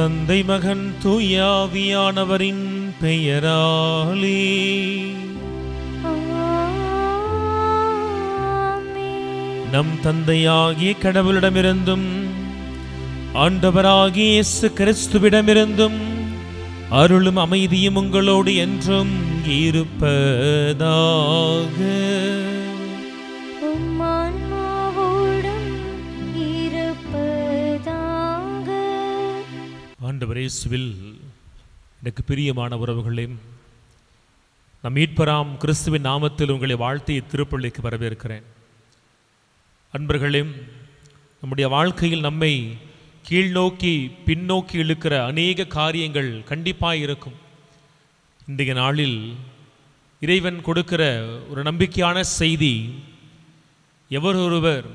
தந்தை மகன் தூயாவியானவரின் பெயராலே. நம் தந்தையாகிய கடவுளிடமிருந்தும் ஆண்டவராகிய இயேசு கிறிஸ்துவிடமிருந்தும் அருளும் அமைதியும் உங்களோடு என்றும் இருப்பதாக. ஆண்டவர் இயேசுவில் எனக்கு பிரியமான உறவுகளே, நம் மீட்பராம் கிறிஸ்துவின் நாமத்தில் உங்களை வாழ்த்தி திருப்பள்ளிக்கு வரவேற்கிறேன். அன்பர்களே, நம்முடைய வாழ்க்கையில் நம்மை கீழ்நோக்கி பின்னோக்கி இழுக்கிற அநேக காரியங்கள் கண்டிப்பாக இருக்கும். இன்றைய நாளில் இறைவன் கொடுக்கிற ஒரு நம்பிக்கையான செய்தி, எவரொருவர்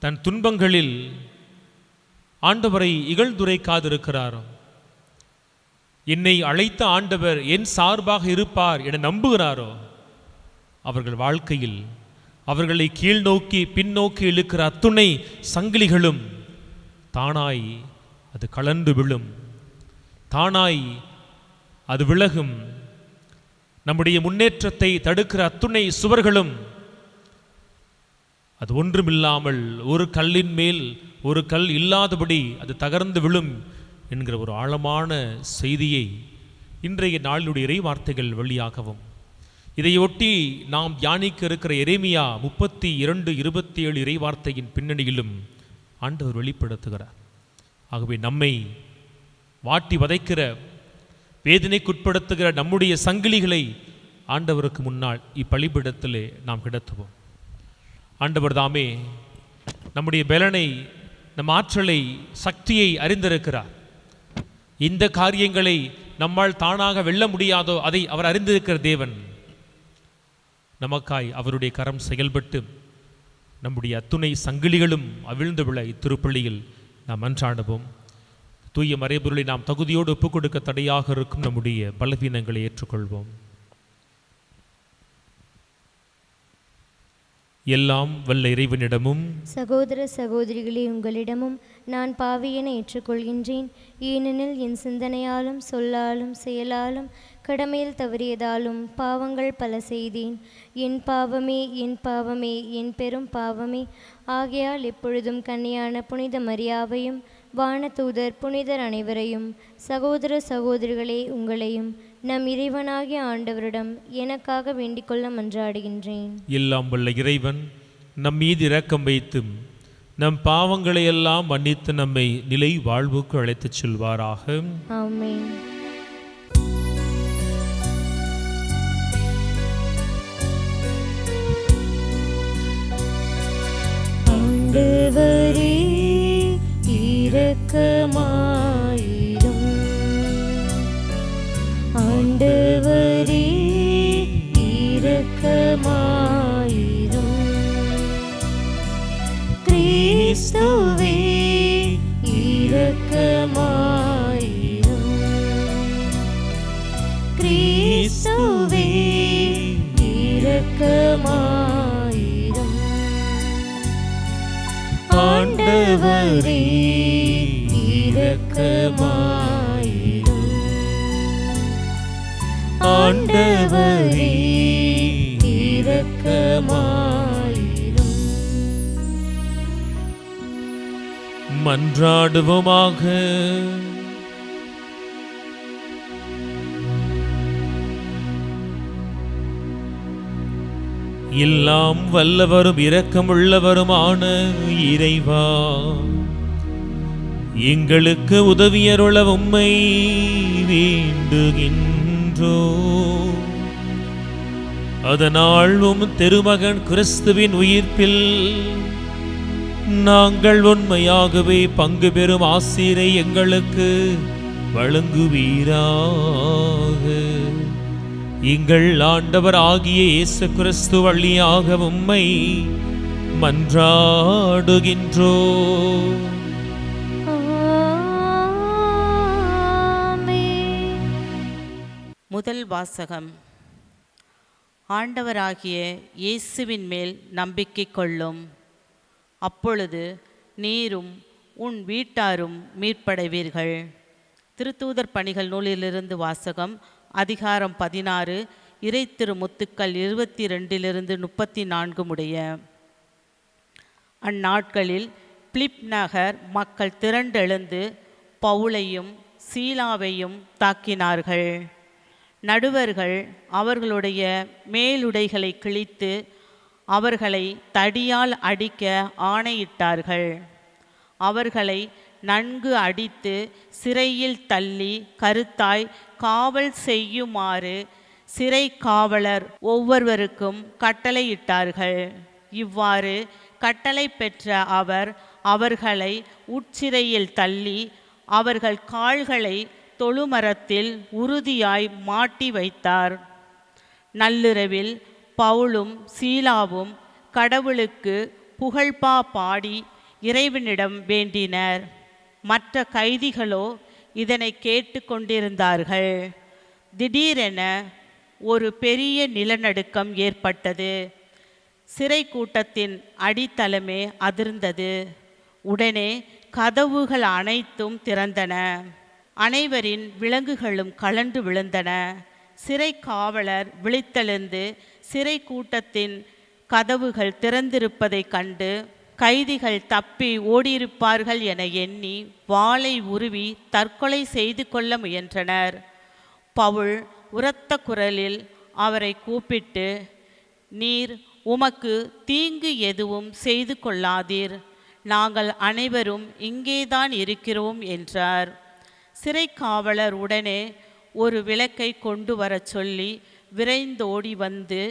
தன் துன்பங்களில் ஆண்டவரை இகழ்ந்துரைக்காதிருக்கிறாரோ, என்னை அழைத்த ஆண்டவர் என் சார்பாக இருப்பார் என நம்புகிறாரோ, அவர்கள் வாழ்க்கையில் அவர்களை கீழ்நோக்கி பின்னோக்கி இழுக்கிற அத்துணை சங்கிலிகளும் தானாய் அது கலந்து விழும், தானாய் அது விலகும். நம்முடைய முன்னேற்றத்தை தடுக்கிற அத்துணை சுவர்களும் அது ஒன்றுமில்லாமல் ஒரு கல்லின் மேல் ஒரு கல் இல்லாதபடி அது தகர்ந்து விழும் என்கிற ஒரு ஆழமான செய்தியை இன்றைய நாளினுடைய இறை வார்த்தைகள் வழியாகவும், இதையொட்டி நாம் தியானிக்க இருக்கிற எரேமியா 32:27 இறை வார்த்தையின் பின்னணியிலும் ஆண்டவர் வெளிப்படுத்துகிறார். ஆகவே நம்மை வாட்டி வதைக்கிற, வேதனைக்குட்படுத்துகிற நம்முடைய சங்கிலிகளை ஆண்டவருக்கு முன்னால் இப்பலிபீடத்திலே நாம் கிடத்துவோம். ஆண்டவர் தாமே நம்முடைய பலனை, நம் ஆற்றலை, சக்தியை அறிந்திருக்கிறார். இந்த காரியங்களை நம்மால் தானாக வெல்ல முடியாதோ அதை அவர் அறிந்திருக்கிற தேவன். நமக்காய் அவருடைய கரம் செயல்பட்டு நம்முடைய அத்துணை சங்கிலிகளும் அவிழ்ந்து விழ இத்திருப்பள்ளியில் நாம் மன்றாடுவோம். தூய மறைபொருளை நாம் தகுதியோடு ஒப்புக் கொடுக்க தடையாக இருக்கும் நம்முடைய பலவீனங்களை ஏற்றுக்கொள்வோம். எல்லாம் வல்ல இறைவனிடமும் சகோதர சகோதரிகளே, உங்களிடமும் நான் பாவியென ஏற்றுக்கொள்கின்றேன். ஏனெனில் என் சிந்தனையாலும் சொல்லாலும் செயலாலும் கடமையில் தவறியதாலும் பாவங்கள் பல செய்தேன். என் பாவமே, என் பாவமே, என் பெரும் பாவமே. ஆகையால் எப்பொழுதும் கன்னியான புனித மரியாவையும் வானதூதர் புனிதர் அனைவரையும், சகோதர சகோதரிகளே உங்களையும் நம் இறைவனாகிய ஆண்டவரிடம் எனக்காக வேண்டிக்கொள்ள மன்றாடுகின்றேன். எல்லாம் வல்ல இறைவன் நம் மீது இரக்கம் வைத்து நம் பாவங்களை எல்லாம் மன்னித்து நம்மை நிலை வாழ்வுக்கு அழைத்துச் செல்வாராக. ஆமென். ஆண்டவரே இரக்கமாயிரும், ஆண்டவரே இரக்கமாயிரும், கிறிஸ்துவே இரக்கமாயிரும், கிறிஸ்துவே இரக்கமாயிரும், ஆண்டவரே இரக்கமாயிரும், ஆண்டவரே இரக்கமாயிரும். மன்றாடுவோமாக. எல்லாம் வல்லவரும் இரக்கமுள்ளவருமான இறைவா, எங்களுக்கு உதவியருள உம்மை வேண்டுகின்றோ. அதனால் உம் திருமகன் கிறிஸ்துவின் உயிர்ப்பில் நாங்கள் உண்மையாகவே பங்கு பெறும் ஆசீரை எங்களுக்கு வழங்குவீராக. எங்கள் ஆண்டவர் ஆகிய இயேசு கிறிஸ்து வழியாக உம்மை மன்றாடுகின்றோ. முதல் வாசகம். ஆண்டவராகிய இயேசுவின் மேல் நம்பிக்கை கொள்ளும், அப்பொழுது நீரும் உன் வீட்டாரும் மீட்படைவீர்கள். திருத்தூதர் பணிகள் நூலிலிருந்து வாசகம். அதிகாரம் 16, இறை திருமுத்துக்கள் 22-34 முடிய. அந்நாட்களில் பிலிப் நகர் மக்கள் திரண்டெழுந்து பவுலையும் சீலாவையும் தாக்கினார்கள். நடுவர்கள் அவர்களுடைய மேலுடைகளை கிழித்து அவர்களை தடியால் அடிக்க ஆணையிட்டார்கள். அவர்களை நன்கு அடித்து சிறையில் தள்ளி கருத்தாய் காவல் செய்யுமாறு சிறை காவலர் ஒவ்வொருவருக்கும் கட்டளையிட்டார்கள். இவ்வாறு கட்டளை பெற்ற அவர் அவர்களை உட்சிறையில் தள்ளி அவர்கள் கால்களை தொழுமரத்தில் உறுதியாய் மாட்டி வைத்தார். நள்ளிரவில் பவுலும் சீலாவும் கடவுளுக்கு புகழ்பா பாடி இறைவனிடம் வேண்டினர். மற்ற கைதிகளோ இதனை கேட்டு கொண்டிருந்தார்கள். திடீரென ஒரு பெரிய நிலநடுக்கம் ஏற்பட்டது. சிறை கூட்டத்தின் அடித்தளமே அதிர்ந்தது. உடனே கதவுகள் அனைத்தும் திறந்தன. அனைவரின் விலங்குகளும் கலண்டு விழுந்தன. சிறை காவலர் விழித்தெழுந்து சிறை கூட்டத்தின் கதவுகள் திறந்திருப்பதை கண்டு கைதிகள் தப்பி ஓடியிருப்பார்கள் என எண்ணி வாளை உருவி தற்கொலை செய்து கொள்ள முயன்றனர். பவுல் உரத்த குரலில் அவரை கூப்பிட்டு, நீர் உமக்கு தீங்கு எதுவும் செய்து கொள்ளாதீர், நாங்கள் அனைவரும் இங்கேதான் இருக்கிறோம் என்றார். சிறை காவலர் உடனே ஒரு விளக்கை கொண்டு வரச் சொல்லி விரைந்தோடி வந்து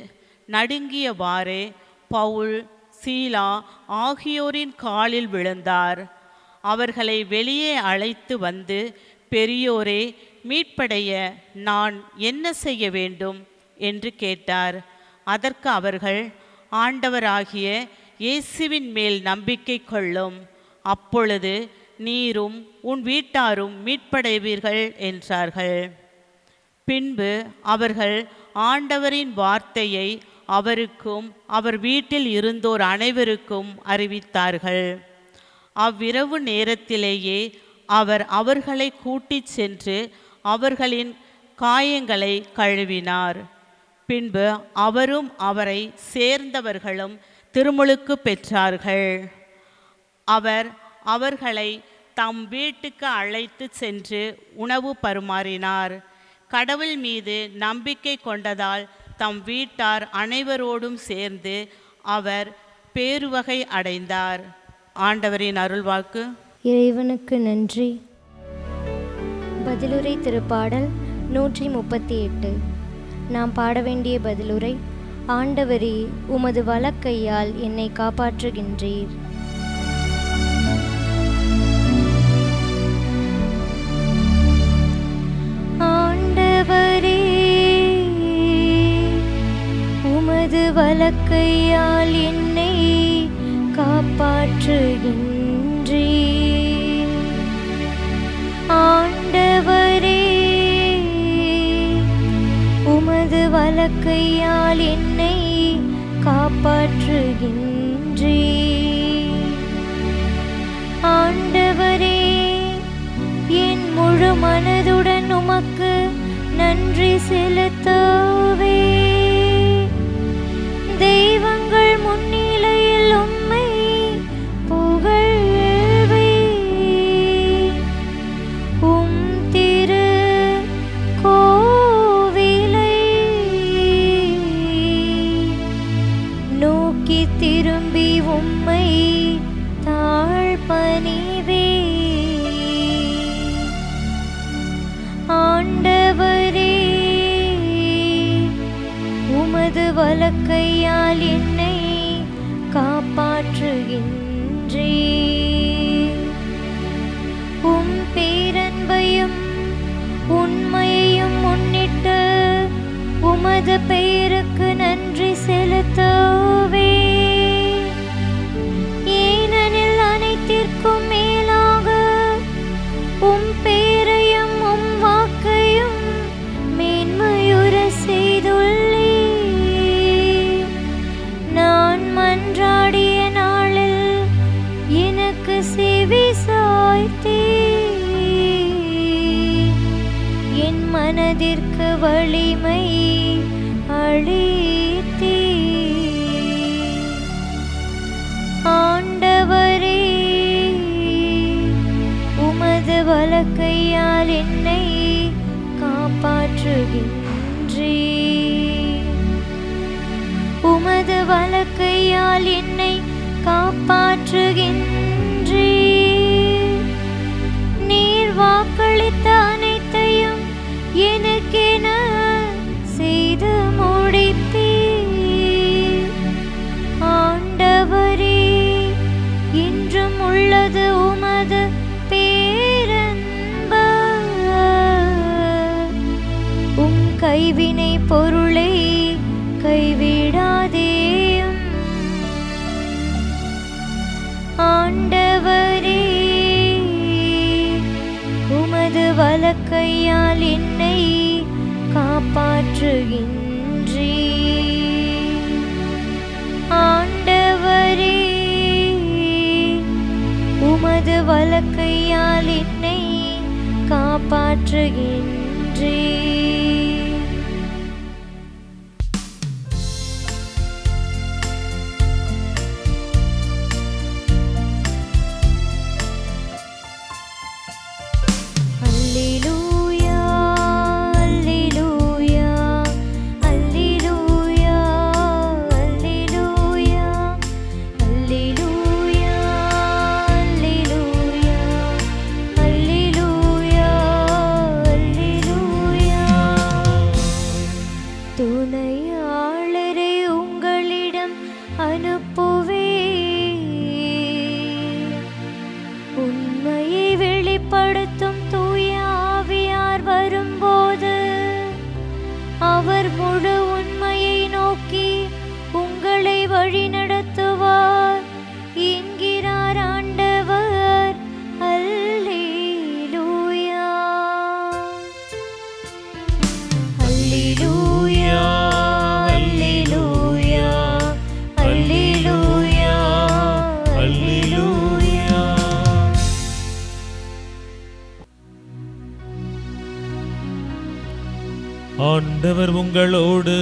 நடுங்கியவாறே பவுல், சீலா ஆகியோரின் காலில் விழுந்தார். அவர்களை வெளியே அழைத்து வந்து, பெரியோரே, மீட்படைய நான் என்ன செய்ய வேண்டும் என்று கேட்டார். அதற்கு அவர்கள், ஆண்டவராகிய இயேசுவின் மேல் நம்பிக்கை கொள்ளும், அப்பொழுது நீரும் உன் வீட்டாரும் மீட்படைவீர்கள் என்றார்கள். பின்பு அவர்கள் ஆண்டவரின் வார்த்தையை அவருக்கும் அவர் வீட்டில் இருந்தோர் அனைவருக்கும் அறிவித்தார்கள். அவ்விரவு நேரத்திலேயே அவர் அவர்களை கூட்டிச் சென்று அவர்களின் காயங்களை கழுவினார். பின்பு அவரும் அவரை சேர்ந்தவர்களும் திருமுழுக்கு பெற்றார்கள். அவர் அவர்களை தம் வீட்டுக்கு அழைத்து சென்று உணவு பரிமாறினார். கடவுள் மீது நம்பிக்கை கொண்டதால் தம் வீட்டார் அனைவரோடும் சேர்ந்து அவர் பேருவகை அடைந்தார். ஆண்டவரின் அருள்வாக்கு. இறைவனுக்கு நன்றி. பதிலுரை திருப்பாடல் 138. நாம் பாட வேண்டிய பதிலுரை. ஆண்டவரே, உமது வலக்கையால் என்னை காப்பாற்றுகின்றீர். ஆண்டவரே, உமது வலக்கையால் என்னை காப்பாற்றுகின்றீர். ஆண்டவரே, உமது வலக்கையால் என்னை காப்பாற்றுகின்றீர். ஆண்டவரே, என் முழு மனதுடன் உமக்கு நன்றி செலுத்தவே தெய்வங்கள் முன்னிலையில் உம்மை புகழ்வே. உம் திரு கோவிலை நோக்கி திரும்பி உம்மை தாழ்பணிவே. ஆண்டவரே, உமது வலக்கையால் என்னை காப்பாற்றுகின்றீர். உம் பேரன்பையும் உண்மையையும் முன்னிட்டு உமது பெயருக்கு நன்றி செலுத்தவே. ஏனெனில் அனைத்திற்கும் மேலாக உம் பேரையும் உம் வாக்கையும் மேன்மையுற செய்துள்ளீர். நான் மன்றாடிய நாளில் எனக்கு செவி சாய்த்தீர். மனதிற்கு வலிமை அளித்தீ. ஆண்டவரே, உமது வலக்கையால் என்னை காப்பாற்றுகின்றீ. உமது வலக்கையால் என்னை காப்பாற்றுகின்றீ. நீர் வாக்களித்த அனைத்தையும் எனக்கென செய்து முடிப்பீர். ஆண்டவரே, இன்றும் உள்ளது உமது பேரன்பு. உம் கைவினை பொருளை கைவிடாதேயும். ஆண்டவரே, உமது வலக்கையால் என்னை காப்பாற்றுகின்றீ. ஆண்டவரே, உமது வலக்கையால் என்னை காப்பாற்றுகின்றீ. துணையாளரை உங்களிடம் அனுப்புவே. உண்மையை வெளிப்படுத்தும் தூய ஆவியார் வரும்போது அவர் முழு உண்மையை நோக்கி உங்களை வழிநடத்துவார் என்கிறார் ஆண்டவர். அல்லேலூயா, அல்லேலூயா, அல்லேலூயா, அல்லேலூயா, அல்லேலூயா. ஆண்டவர் உங்களோடு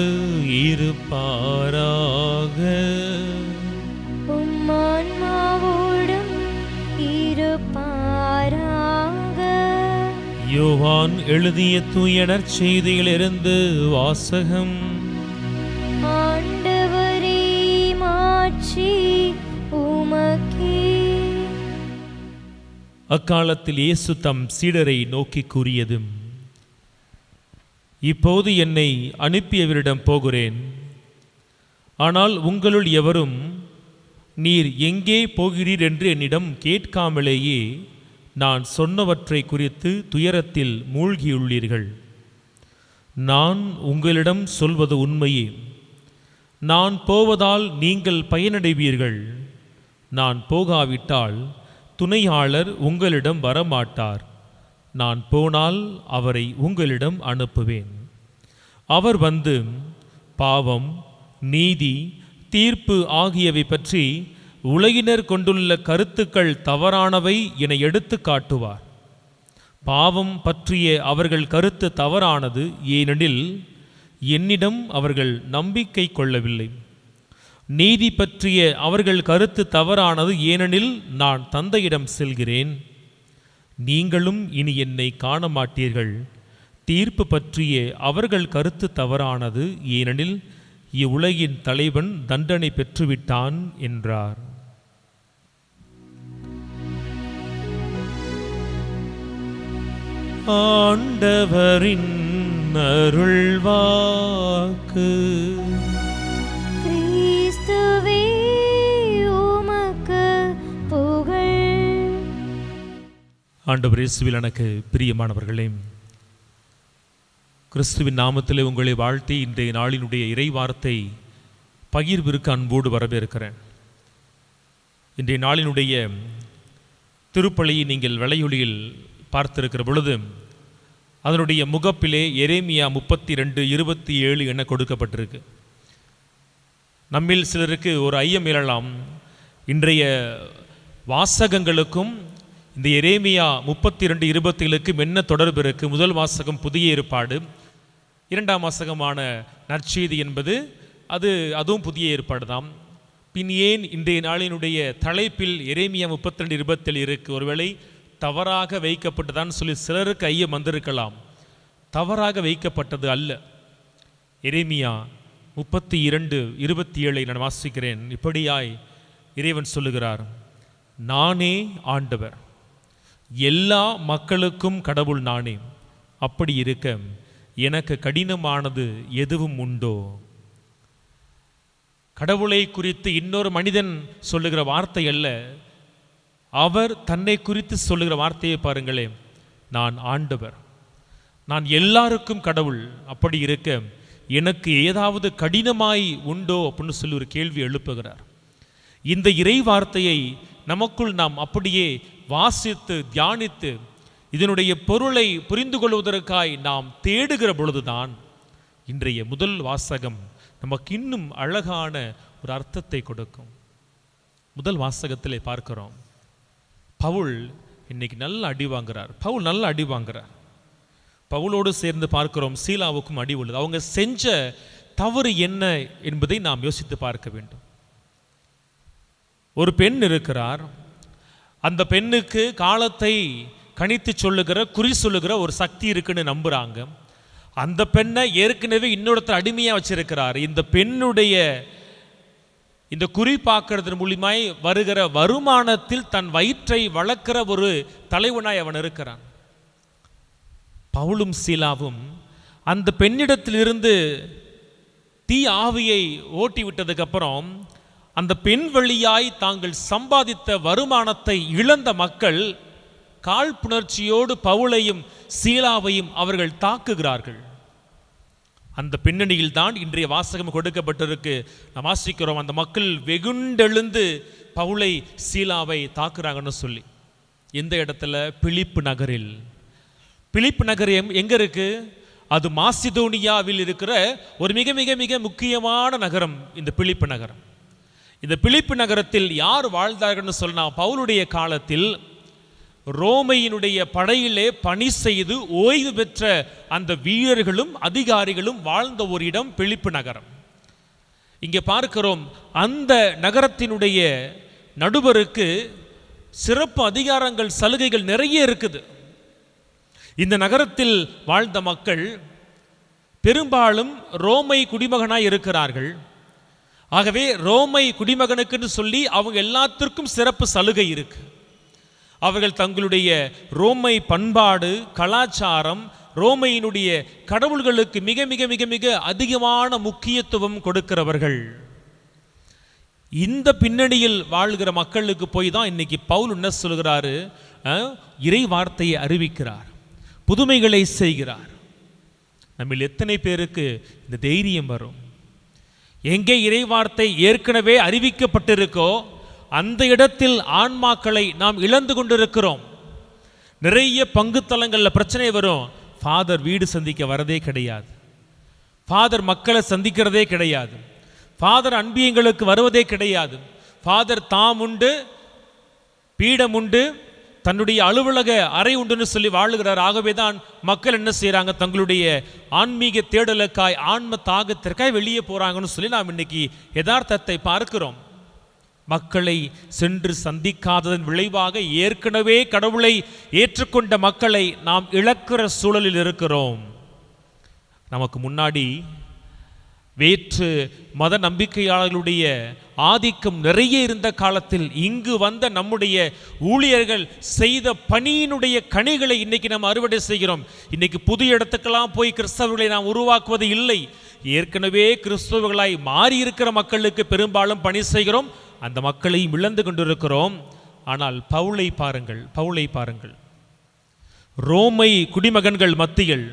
இருப்பாராக. உம் ஆன்மாவோடும் இருப்பாராக. யோவான் எழுதிய தூய நற்செய்தியிலிருந்து வாசகம். ஆண்டவரே, மாட்சி உமக்கே. அக்காலத்தில் இயேசு தம் சீடரை நோக்கி கூறியது, இப்போது என்னை அனுப்பியவரிடம் போகிறேன். ஆனால் உங்களுள் எவரும் நீர் எங்கே போகிறீர் என்று என்னிடம் கேட்காமலேயே நான் சொன்னவற்றை குறித்து துயரத்தில் மூழ்கியுள்ளீர்கள். நான் உங்களிடம் சொல்வது உண்மையே. நான் போவதால் நீங்கள் பயனடைவீர்கள். நான் போகாவிட்டால் துணையாளர் உங்களிடம் வரமாட்டார். நான் போனால் அவரை உங்களிடம் அனுப்புவேன். அவர் வந்து பாவம், நீதி, தீர்ப்பு ஆகியவை பற்றி உலகினர் கொண்டுள்ள கருத்துக்கள் தவறானவை என எடுத்து காட்டுவார். பாவம் பற்றிய அவர்கள் கருத்து தவறானது, ஏனெனில் என்னிடம் அவர்கள் நம்பிக்கை கொள்ளவில்லை. நீதி பற்றிய அவர்கள் கருத்து தவறானது, ஏனெனில் நான் தந்தையிடம் செல்கிறேன். நீங்களும் இனி என்னை காண மாட்டீர்கள். தீர்ப்பு பற்றிய அவர்கள் கருத்து தவறானது, ஏனெனில் இவ்வுலகின் தலைவன் தண்டனை பெற்றுவிட்டான் என்றார். ஆண்டவரின் அருள்வாக்கு. கிறிஸ்துவே, உமக்கு புகழ். ஆண்டவர் இயேசுவில் எனக்கு பிரியமானவர்களே, கிறிஸ்துவின் நாமத்திலே உங்களை வாழ்த்தி இன்றைய நாளினுடைய இறை வார்த்தை பகிர்விற்கு அன்போடு வரவேற்கிறேன். இன்றைய நாளினுடைய திருப்பலியை நீங்கள் வலையொலியில் பார்த்திருக்கிற பொழுது அதனுடைய முகப்பிலே எரேமியா 32:27 என கொடுக்கப்பட்டிருக்கு. நம்மில் சிலருக்கு ஒரு ஐயம் எழலாம், இன்றைய வாசகங்களுக்கும் இந்த எரேமியா 32:27க்கும் என்ன தொடர்பு இருக்கு? முதல் வாசகம் புதிய ஏற்பாடு, இரண்டாம் வாசகமான நற்செய்தி என்பது அதுவும் புதிய ஏற்பாடு தான். பின் ஏன் இன்றைய நாளினுடைய தலைப்பில் எரேமியா 32:27 இருக்கு? ஒருவேளை தவறாக வைக்கப்பட்டதான்னு சொல்லி சிலருக்கு ஐயம் வந்திருக்கலாம். தவறாக வைக்கப்பட்டது அல்ல. எரேமியா 32:27 நான் வாசிக்கிறேன். இப்படியாய் இறைவன் சொல்லுகிறார், நானே ஆண்டவர், எல்லா மக்களுக்கும் கடவுள் நானே. அப்படி இருக்க எனக்கு கடினமானது எதுவும் உண்டோ? கடவுளை குறித்து இன்னொரு மனிதன் சொல்லுகிற வார்த்தை அல்ல, அவர் தன்னை குறித்து சொல்லுகிற வார்த்தையை பாருங்களேன். நான் ஆண்டவர், நான் எல்லாருக்கும் கடவுள். அப்படி இருக்க எனக்கு ஏதாவது கடினமாய் உண்டோ அப்படின்னு சொல்லி ஒரு கேள்வி எழுப்புகிறார். இந்த இறை வார்த்தையை நமக்குள் நாம் அப்படியே வாசித்து தியானித்து இதனுடைய பொருளை புரிந்து கொள்வதற்காய் நாம் தேடுகிற பொழுதுதான் இன்றைய முதல் வாசகம் நமக்கு இன்னும் அழகான ஒரு அர்த்தத்தை கொடுக்கும். முதல் வாசகத்திலே பார்க்கிறோம், பவுல் இன்னைக்கு நல்ல அடி வாங்குறார். பவுல் நல்ல அடி வாங்குறார். பவுலோடு சேர்ந்து பார்க்கிறோம் சீலாவுக்கும் அடி உள்ளது. அவங்க செஞ்ச தவறு என்ன என்பதை நாம் யோசித்து பார்க்க வேண்டும். ஒரு பெண் இருக்கிறார். அந்த பெண்ணுக்கு காலத்தை கணித்து சொல்லுகிற, குறி சொல்லுகிற ஒரு சக்தி இருக்குன்னு நம்புறாங்க. அந்த பெண்ணை ஏற்கனவே இன்னொருத்தர் அடிமையாக வச்சிருக்கிறார். இந்த பெண்ணுடைய இந்த குறி பார்க்கறது மூலியமாய் வருகிற வருமானத்தில் தன் வயிற்றை வளர்க்கிற ஒரு தலைவனாய் அவன் இருக்கிறான். பவுலும் சீலாவும் அந்த பெண்ணிடத்திலிருந்து தீ ஆவியை ஓட்டி விட்டதுக்கு அப்புறம் அந்த பெண் வழியாய் தாங்கள் சம்பாதித்த வருமானத்தை இழந்த மக்கள் காழ்ப்புணர்ச்சியோடு பவுலையும் சீலாவையும் அவர்கள் தாக்குகிறார்கள். அந்த பின்னணியில் தான் இன்றைய வாசகம் கொடுக்கப்பட்டிருக்கு. நாம் வாசிக்கிறோம், அந்த மக்கள் வெகுண்டெழுந்து பவுலை சீலாவை தாக்குறாங்கன்னு சொல்லி. எந்த இடத்துல? பிலிப்பு நகரில். பிலிப்பு நகர் எங்க இருக்கு? அது மாசிதோனியாவில் இருக்கிற ஒரு மிக மிக மிக முக்கியமான நகரம் இந்த பிலிப்பு நகரம். இந்த பிலிப்பு நகரத்தில் யார் வாழ்ந்தார்கள்னு சொன்னா, பவுலுடைய காலத்தில் ரோமையினுடைய படையிலே பணி செய்து ஓய்வு பெற்ற அந்த வீரர்களும் அதிகாரிகளும் வாழ்ந்த ஒரு இடம் பிலிப்பு நகரம். இங்கே பார்க்கிறோம், அந்த நகரத்தினுடைய நடுவருக்கு சிறப்பு அதிகாரங்கள், சலுகைகள் நிறைய இருக்குது. இந்த நகரத்தில் வாழ்ந்த மக்கள் பெரும்பாலும் ரோமை குடிமகனாய் இருக்கிறார்கள். ஆகவே ரோமை குடிமகனுக்குன்னு சொல்லி அவங்க எல்லாத்திற்கும் சிறப்பு சலுகை இருக்கு. அவர்கள் தங்களுடைய ரோமை பண்பாடு, கலாச்சாரம், ரோமையினுடைய கடவுள்களுக்கு மிக மிக மிக மிக அதிகமான முக்கியத்துவம் கொடுக்கிறவர்கள். இந்த பின்னணியில் வாழ்கிற மக்களுக்கு போய் தான் இன்னைக்கு பவுல் என்ன சொல்கிறாரு? இறை வார்த்தையை அறிவிக்கிறார், புதுமைகளை செய்கிறார். நம்ம எத்தனை பேருக்கு இந்த தைரியம் வரும்? எங்கே இறை வார்த்தை ஏற்கனவே அறிவிக்கப்பட்டிருக்கோ அந்த இடத்தில் ஆன்மாக்களை நாம் இழந்து கொண்டிருக்கிறோம். நிறைய பங்குத்தலங்களில் பிரச்சனை வரும். ஃபாதர் வீடு சந்திக்க வரதே கிடையாது, ஃபாதர் மக்களை சந்திக்கிறதே கிடையாது, ஃபாதர் அன்பியங்களுக்கு வருவதே கிடையாது. ஃபாதர் தாம் உண்டு, பீடம் உண்டு, தன்னுடைய அலுவலக அறை உண்டுன்னு சொல்லி வாழுகிறார். ஆகவே தான் மக்கள் என்ன செய்கிறாங்க? தங்களுடைய ஆன்மீக தேடலுக்காய், ஆன்ம தாகத்திற்காய் வெளியே போகிறாங்கன்னு சொல்லி நாம் இன்னைக்கு யதார்த்தத்தை பார்க்கிறோம். மக்களை சென்று சந்திக்காததன் விளைவாக ஏற்கனவே கடவுளை ஏற்றுக்கொண்ட மக்களை நாம் இழக்கிற சூழலில் இருக்கிறோம். நமக்கு முன்னாடி வேற்று மத நம்பிக்கையாளர்களுடைய ஆதிக்கம் நிறைய இருந்த காலத்தில் இங்கு வந்த நம்முடைய ஊழியர்கள் செய்த பணியினுடைய கனிகளை இன்னைக்கு நாம் அறுவடை செய்கிறோம். இன்னைக்கு புது இடத்துக்கெல்லாம் போய் கிறிஸ்தவர்களை நாம் உருவாக்குவது இல்லை. ஏற்கனவே கிறிஸ்தவர்களாய் மாறி இருக்கிற மக்களுக்கு பெரும்பாலும் பணி செய்கிறோம். அந்த மக்களையும் இழந்து கொண்டிருக்கிறோம். ஆனால் பவுலை பாருங்கள், பவுலை பாருங்கள். ரோமை குடிமகன்கள் மத்தியில்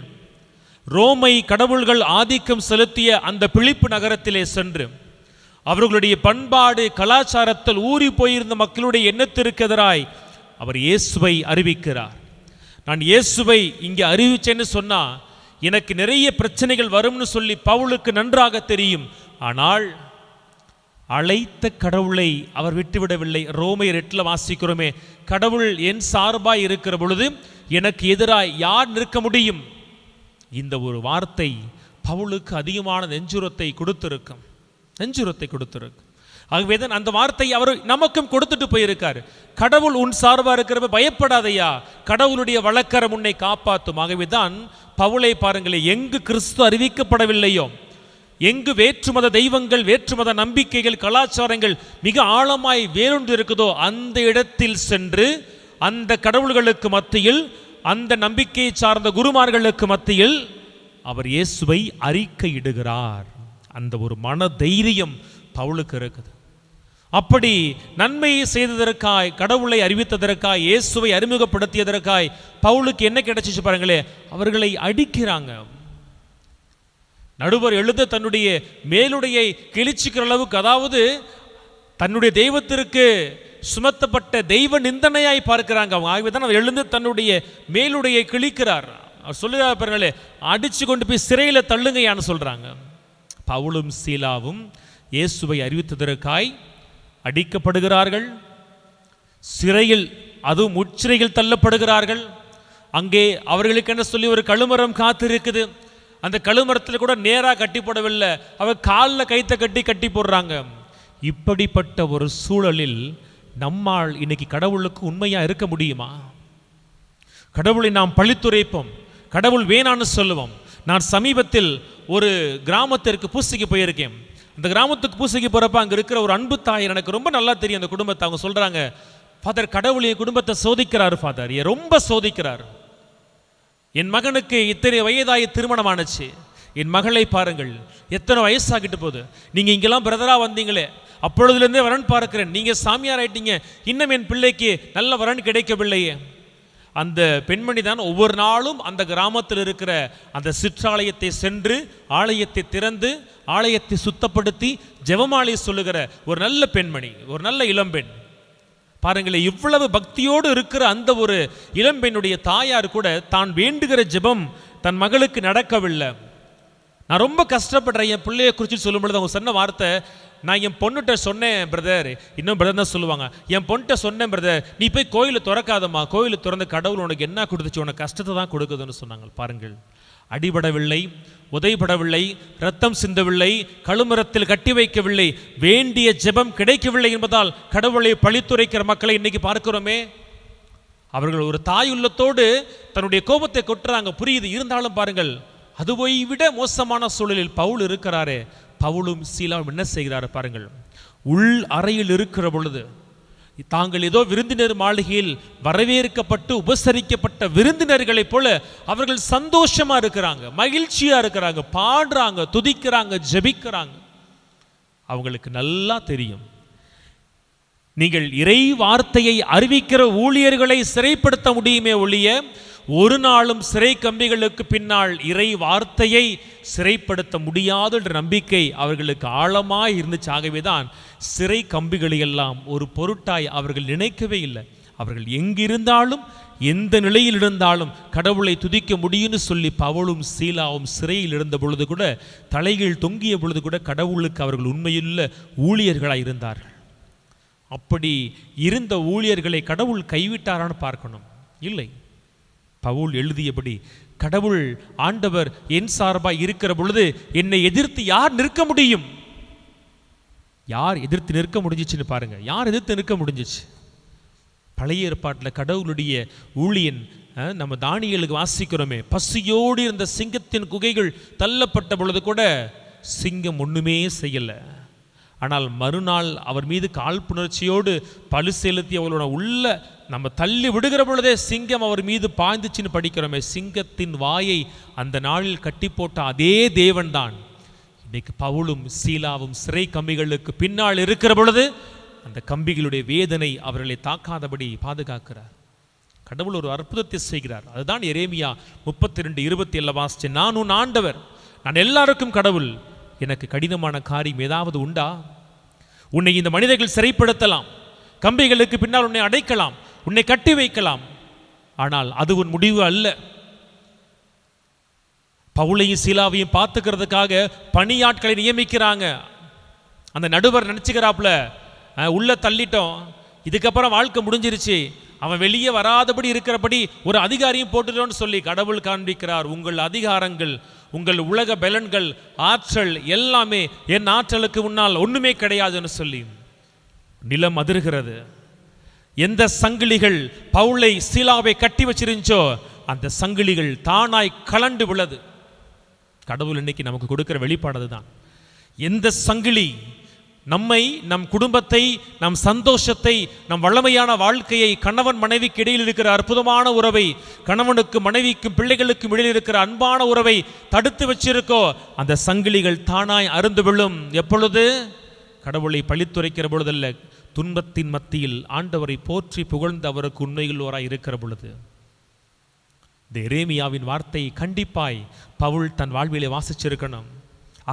ரோமை கடவுள்கள் ஆதிக்கம் செலுத்திய அந்த பிலிப்பு நகரத்திலே சென்று அவர்களுடைய பண்பாடு கலாச்சாரத்தில் ஊறி போயிருந்த மக்களுடைய எண்ணத்திற்கு எதிராய் அவர் இயேசுவை அறிவிக்கிறார். நான் இயேசுவை இங்கே அறிவிச்சேன்னு சொன்னா எனக்கு நிறைய பிரச்சனைகள் வரும்னு சொல்லி பவுலுக்கு நன்றாக தெரியும். ஆனால் அழைத்த கடவுளை அவர் விட்டுவிடவில்லை. ரோமையர் 8 வாசிக்கிறோமே, கடவுள் என் சார்பாய் இருக்கிற பொழுது எனக்கு எதிராய் யார் நிற்க முடியும்? இந்த ஒரு வார்த்தை பவுலுக்கு அதிகமான நெஞ்சுரத்தை கொடுத்திருக்கும். ஆகவே தான் அந்த வார்த்தை அவர் நமக்கும் கொடுத்துட்டு போயிருக்காரு. கடவுள் உன் சார்பா இருக்கிறப்ப பயப்படாதையா, கடவுளுடைய வழக்கரம் உன்னை காப்பாற்றும். ஆகவே தான் பவுலை பாருங்களேன், எங்கு கிறிஸ்து அறிவிக்கப்படவில்லையோ, எங்கு வேற்றுமத தெய்வங்கள், வேற்றுமத நம்பிக்கைகள், கலாச்சாரங்கள் மிக ஆழமாய் வேரூன்றி இருக்குதோ அந்த இடத்தில் சென்று அந்த கடவுள்களுக்கு மத்தியில், அந்த நம்பிக்கையை சார்ந்த குருமார்களுக்கு மத்தியில் அவர் இயேசுவை அறிக்கையிடுகிறார். அந்த ஒரு மன தைரியம் பவுலுக்கு இருக்குது. அப்படி நன்மையை செய்ததற்காய், கடவுளை அறிவித்ததற்காய், இயேசுவை அறிமுகப்படுத்தியதற்காய் பவுலுக்கு என்ன கிடைச்சிச்சு பாருங்களே, அவர்களை அடிக்கிறாங்க. நடுவர் எழுத தன்னுடைய மேலுடையை கிழிச்சிக்கிற அளவுக்கு, அதாவது தன்னுடைய தெய்வத்திற்கு சுமத்தப்பட்ட தெய்வ நிந்தனையாய் பார்க்கிறாங்க அவங்க. ஆகவே தான் அவர் எழுந்து தன்னுடைய மேலுடையை கிழிக்கிறார். அவர் சொல்லுகிறார் பாருங்களே, அடிச்சு கொண்டு போய் சிறையில் தள்ளுங்கயான்னு சொல்றாங்க. பவுலும் சீலாவும் இயேசுவை அறிவித்ததற்காய் அடிக்கப்படுகிறார்கள், சிறையில், அதுவும் உட்சிறையில் தள்ளப்படுகிறார்கள். அங்கே அவர்களுக்கு என்ன சொல்லி ஒரு கழுமரம் காத்திருக்குது. அந்த கழுமரத்தில் கூட நேராக கட்டி போடவில்லை, அவர் காலில் கைத்த கட்டி போடுறாங்க. இப்படிப்பட்ட ஒரு சூழலில் நம்மால் இன்னைக்கு கடவுளுக்கு உண்மையாக இருக்க முடியுமா? கடவுளை நாம் பழித்துரைப்போம், கடவுள் வேணான்னு சொல்லுவோம். நான் சமீபத்தில் ஒரு கிராமத்திற்கு பூசைக்கு போயிருக்கேன். அந்த கிராமத்துக்கு பூசைக்கு போகிறப்ப அங்கே இருக்கிற ஒரு அன்பு தாய் எனக்கு ரொம்ப நல்லா தெரியும். அந்த குடும்பத்தை அவங்க சொல்கிறாங்க, ஃபாதர் கடவுள் என் குடும்பத்தை சோதிக்கிறார் ஃபாதர், ரொம்ப சோதிக்கிறார். என் மகனுக்கு இத்தனை வயதாகி திருமணம் ஆனச்சு, என் மகளை பாருங்கள் எத்தனை வயசாகிட்டு போகுது, நீங்கள் இங்கெல்லாம் பிரதராக வந்தீங்களே அப்பொழுதுலேருந்தே வரன் பார்க்கிறேன், நீங்கள் சாமியார் ஆயிட்டீங்க, இன்னும் என் பிள்ளைக்கு நல்ல வரன் கிடைக்கவில்லையே. அந்த பெண்மணி தான் ஒவ்வொரு நாளும் அந்த கிராமத்தில் இருக்கிற அந்த சிற்றாலயத்தை சென்று ஆலயத்தை திறந்து ஆலயத்தை சுத்தப்படுத்தி ஜெபமாலை சொல்லுகிற ஒரு நல்ல பெண்மணி, ஒரு நல்ல இளம்பெண். பாருங்களேன், இவ்வளவு பக்தியோடு இருக்கிற அந்த ஒரு இளம்பெண்ணுடைய தாயார் கூட தான் வேண்டுகிற ஜெபம் தன் மகளுக்கு நடக்கவில்லை. நான் ரொம்ப கஷ்டப்படுறேன் என் பிள்ளையை குறித்து சொல்லும் பொழுது அவங்க சொன்ன வார்த்தை, நான் என் பொண்ணுகிட்ட சொன்னேன் பிரதர், இன்னும் பிரதர் தான் சொல்லுவாங்க, என் பொண்ணுகிட்ட சொன்னேன் பிரதர், நீ போய் கோயிலை திறக்காதம்மா, கோயிலை திறந்து கடவுள் உனக்கு என்ன கொடுத்துச்சு, உனக்கு கஷ்டத்தை தான் கொடுக்குதுன்னு சொன்னாங்க. பாருங்கள், அடிபடவில்லை, உதைபடவில்லை, ரத்தம் சிந்தவில்லை, கழுமரத்தில் கட்டி வைக்கவில்லை, வேண்டிய ஜெபம் கிடைக்கவில்லை என்பதால் கடவுளை பழித்துரைக்கிற மக்களை இன்னைக்கு பார்க்கிறோமே. அவர்கள் ஒரு தாய் உள்ளத்தோடு தன்னுடைய கோபத்தை கொட்டுறாங்க, புரியுது. இருந்தாலும் பாருங்கள், அதுவை விட மோசமான சூழலில் பவுல் இருக்கிறாரே. பவுலும் சீலாவும் என்ன செய்கிறார் பாருங்கள். உள் அறையில் இருக்கிற பொழுது தாங்கள் ஏதோ விருந்தினர் மாளிகையில் வரவேற்கப்பட்டு உபசரிக்கப்பட்ட விருந்தினர்களைப் போல அவர்கள் சந்தோஷமா இருக்கிறாங்க, மகிழ்ச்சியா இருக்கிறாங்க, பாடுறாங்க, துதிக்கிறாங்க, ஜெபிக்கிறாங்க. அவங்களுக்கு நல்லா தெரியும், நீங்கள் இறை வார்த்தையை அறிவிக்கிற ஊழியர்களை சிறைப்படுத்த முடியுமே ஒழிய ஒரு நாளும் சிறை கம்பிகளுக்கு பின்னால் இறை வார்த்தையை சிறைப்படுத்த முடியாது என்ற நம்பிக்கை அவர்களுக்கு ஆழமாய் இருந்துச்சு. ஆகவே தான் சிறை கம்பிகளை எல்லாம் ஒரு பொருட்டாய் அவர்கள் நினைக்கவே இல்லை. அவர்கள் எங்கிருந்தாலும் எந்த நிலையில் இருந்தாலும் கடவுளை துதிக்க முடியும்னு சொல்லி பவுலும் சீலாவும் சிறையில் இருந்த பொழுது கூட, தலைகள் தொங்கிய பொழுது கூட கடவுளுக்கு அவர்கள் உண்மையுள்ள ஊழியர்களாய் இருந்தார்கள். அப்படி இருந்த ஊழியர்களை கடவுள் கைவிட்டாரான்னு பார்க்கணும். இல்லை, பவுல் எழுதியபடி கடவுள் ஆண்டவர் என் சார்பாய் இருக்கிற பொழுது என்னை எதிர்த்து யார் நிற்க முடியும்? யார் எதிர்த்து நிற்க முடிஞ்சிச்சுன்னு பாருங்க. யார் எதிர்த்து நிற்க முடிஞ்சிச்சு? பழைய ஏற்பாட்டில் கடவுளுடைய ஊழியன் நம்ம தானியேலுக்கு வாசிக்கிறோமே, பசியோடு இருந்த சிங்கத்தின் குகைகள் தள்ளப்பட்ட பொழுது கூட சிங்கம் ஒண்ணுமே செய்யலை. ஆனால் மறுநாள் அவர் மீது காழ்ப்புணர்ச்சியோடு பழு செலுத்தி அவர்களோட உள்ள நம்ம தள்ளி விடுகிற பொழுதே சிங்கம் அவர் மீது பாய்ந்துச்சின்னு படிக்கிறோமே. சிங்கத்தின் வாயை அந்த நாளில் கட்டி போட்ட அதே தேவன் தான் இன்னைக்கு பவுலும் சீலாவும் சிறை கம்பிகளுக்கு பின்னால் இருக்கிற பொழுது அந்த கம்பிகளுடைய வேதனை அவர்களை தாக்காதபடி பாதுகாக்கிறார். கடவுள் ஒரு அற்புதத்தை செய்கிறார். அதுதான் எரேமியா 32:27 வாசிச்சேன். நான் உன் ஆண்டவர், நான் எல்லாருக்கும் கடவுள், எனக்கு கடினமான காரியம் ஏதாவது உண்டா? உன்னை இந்த மனிதர்கள் சிறைப்படுத்தலாம், கம்பிகளுக்கு பின்னால் உன்னை அடைக்கலாம், உன்னை கட்டி வைக்கலாம், ஆனால் அது உன் முடிவு அல்ல. பவுலையும் சீலாவையும் பார்த்துக்கிறதுக்காக பணியாட்களை நியமிக்கிறாங்க. அந்த நடுவர் நினச்சிக்கிறாப்புல உள்ள தள்ளிட்டோம், இதுக்கப்புறம் வாழ்க்கை முடிஞ்சிருச்சு, அவன் வெளியே வராதபடி இருக்கிறபடி ஒரு அதிகாரியும் போட்டுட்டோன்னு சொல்லி கடவுள் காண்பிக்கிறார், உங்கள் அதிகாரங்கள், உங்கள் உலக பலன்கள், ஆற்றல் எல்லாமே என் ஆற்றலுக்கு முன்னால் ஒன்றுமே கிடையாதுன்னு சொல்லி நிலம் அதிர்கிறது. எந்த சங்கிலிகள் பவுலை சீலாவை கட்டி வச்சிருந்துச்சோ அந்த சங்கிலிகள் தானாய் கலண்டு விழது. கடவுள் இன்னைக்கு நமக்கு கொடுக்கிற வெளிப்பாடு தான். எந்த சங்கிலி நம்மை, நம் குடும்பத்தை, நம் சந்தோஷத்தை, நம் வளமையான வாழ்க்கையை, கணவன் மனைவிக்கு இடையில் இருக்கிற அற்புதமான உறவை, கணவனுக்கும் மனைவிக்கும் பிள்ளைகளுக்கும் இடையில் இருக்கிற அன்பான உறவை தடுத்து வச்சிருக்கோ அந்த சங்கிலிகள் தானாய் அருந்து விழும். எப்பொழுது? கடவுளை பழித்துரைக்கிற பொழுதல்ல, துன்பத்தின் மத்தியில் ஆண்டவரை போற்றி புகழ்ந்து அவருக்கு உண்மையுள்ளவராய் இருக்கிற பொழுது. இந்த எரேமியாவின் வார்த்தை கண்டிப்பாய் பவுல் தன் வாழ்விலே வாசிச்சிருக்கணும்.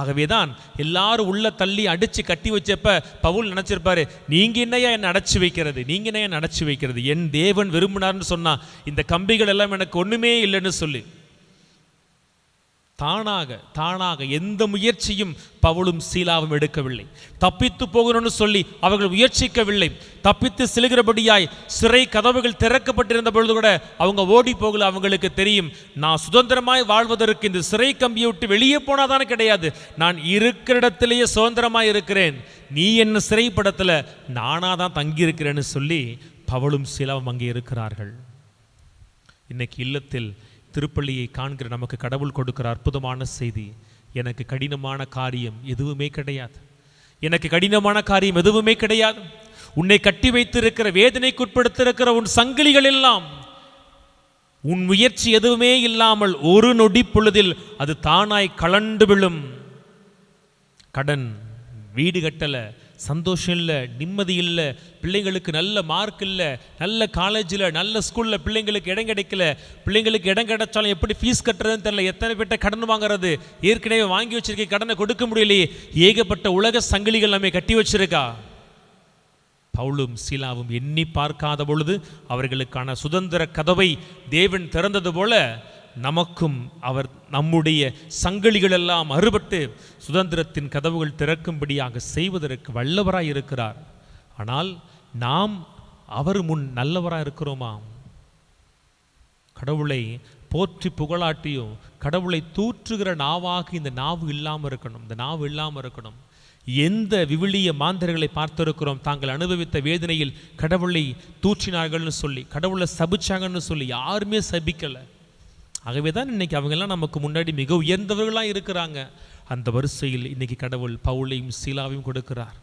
ஆகவேதான் எல்லாரும் உள்ள தள்ளி அடிச்சு கட்டி வச்சப்ப பவுல் நினைச்சிருப்பாரு, நீங்க என்னையா என்ன அடைச்சு வைக்கிறது, நீங்க என்ன என்ன அடைச்சு வைக்கிறது, என் தேவன் விரும்பினார்னு சொன்னா இந்த கம்பிகள் எல்லாம் எனக்கு ஒண்ணுமே இல்லைன்னு சொல்லி தானாக எந்த முயற்சியும் பவுலும் சீலாவும் எடுக்கவில்லை. தப்பித்து போகணும்னு சொல்லி அவர்கள் முயற்சிக்கவில்லை. தப்பித்து செல்கிறபடியாய் சிறை கதவுகள் திறக்கப்பட்டிருந்த பொழுது கூட அவங்க ஓடி போகல. அவங்களுக்கு தெரியும், நான் சுதந்திரமாய் வாழ்வதற்கு இந்த சிறை கம்பியை விட்டு வெளியே போனாதானே கிடையாது, நான் இருக்கிற இடத்திலேயே சுதந்திரமாய் இருக்கிறேன், நீ என்ன சிறைப்படத்தில் நானாதான் தங்கியிருக்கிறேன்னு சொல்லி பவுலும் சீலாவும் அங்கே இருக்கிறார்கள். இன்னைக்கு இல்லத்தில் திருப்பள்ளியை காண்கிற நமக்கு கடவுள் கொடுக்கிற அற்புதமான செய்தி, எனக்கு கடினமான காரியம் எதுவுமே கிடையாது, எனக்கு கடினமான காரியம் எதுவுமே கிடையாது. உன்னை கட்டி வைத்திருக்கிற, வேதனைக்குட்படுத்திருக்கிற உன் சங்கிலிகள் எல்லாம் உன் முயற்சி எதுவுமே இல்லாமல் ஒரு நொடி பொழுதில் அது தானாய் கலண்டு விழும். கடன், வீடு கட்டலை, சந்தோஷம் இல்லை, நிம்மதி இல்லை, பிள்ளைங்களுக்கு நல்ல மார்க் இல்லை, நல்ல காலேஜில் நல்ல ஸ்கூலில் பிள்ளைங்களுக்கு இடம் கிடைக்கல, பிள்ளைங்களுக்கு இடம் கிடைச்சாலும் எப்படி ஃபீஸ் கட்டுறதுன்னு தெரியல, எத்தனை பேர்ட்ட கடன் வாங்குறது, ஏற்கனவே வாங்கி வச்சிருக்க கடனை கொடுக்க முடியலையே, ஏகப்பட்ட உலக சங்கிலிகள் நம்ம கட்டி வச்சிருக்கா. பவுலும் சீலாவும் எண்ணி பார்க்காத பொழுது அவர்களுக்கான சுதந்திர கதவை தேவன் திறந்தது போல நமக்கும் அவர் நம்முடைய சங்கிலிகள் எல்லாம் அறுபட்டு சுதந்திரத்தின் கதவுகள் திறக்கும்படியாக செய்வதற்கு வல்லவராய் இருக்கிறார். ஆனால் நாம் அவர் முன் நல்லவராய் இருக்கிறோமா? கடவுளை போற்றி புகழாட்டியும் கடவுளை தூற்றுகிற நாவாக இந்த நாவு இல்லாமல் இருக்கணும். இந்த நாவு இல்லாமல் இருக்கணும். எந்த விவிலிய மாந்தர்களை பார்த்திருக்கிறோம் தாங்கள் அனுபவித்த வேதனையில் கடவுளை தூற்றினார்கள்னு சொல்லி, கடவுளை சபிச்சாங்கன்னு சொல்லி? யாருமே சபிக்கலை. ஆகவே தான் இன்னைக்கு அவங்கெல்லாம் நமக்கு முன்னாடி மிக உயர்ந்தவர்களாக இருக்கிறாங்க. அந்த வரிசையில் இன்னைக்கு கடவுள் பவுலையும் சீலாவையும் கொடுக்கிறார்.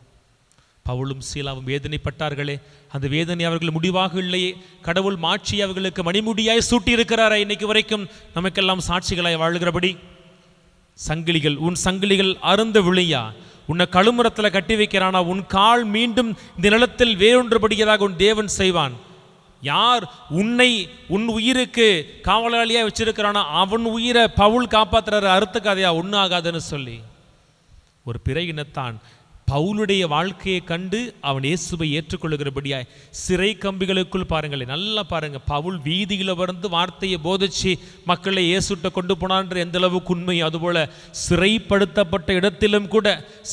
பவுலும் சீலாவும் வேதனைப்பட்டார்களே, அந்த வேதனை அவர்கள் முடிவாக இல்லையே. கடவுள் மாட்சி அவர்களுக்கு மணிமுடியாய் சூட்டி இருக்கிறாரே, இன்னைக்கு வரைக்கும் நமக்கெல்லாம் சாட்சிகளாய் வாழ்கிறபடி. சங்கிலிகள், உன் சங்கிலிகள் அருந்த விழியா, உன்னை கழுமுறத்தில் கட்டி வைக்கிறானா, உன் கால் மீண்டும் இந்த நிலத்தில் வேறொன்றுபடியதாக உன் தேவன் செய்வான். யார் உன்னை உன் உயிருக்கு காவலாளியாக வச்சிருக்கிறானா அவன் உயிரை பவுல் காப்பாற்றுற அறுத்துக்காதையா, ஒன்றும் ஆகாதுன்னு சொல்லி ஒரு பிற இனத்தான் பவுலுடைய வாழ்க்கையை கண்டு அவன் இயேசுவை ஏற்றுக்கொள்ளுகிறபடியாய் சிறை கம்பிகளுக்குள் பாருங்களேன், நல்லா பாருங்க, பவுல் வீதியில் வந்து வார்த்தையை போதிச்சு மக்களை இயேசுட்ட கொண்டு போனான்ற எந்த அளவுக்கு உண்மை. அதுபோல சிறைப்படுத்தப்பட்ட இடத்திலும் கூட,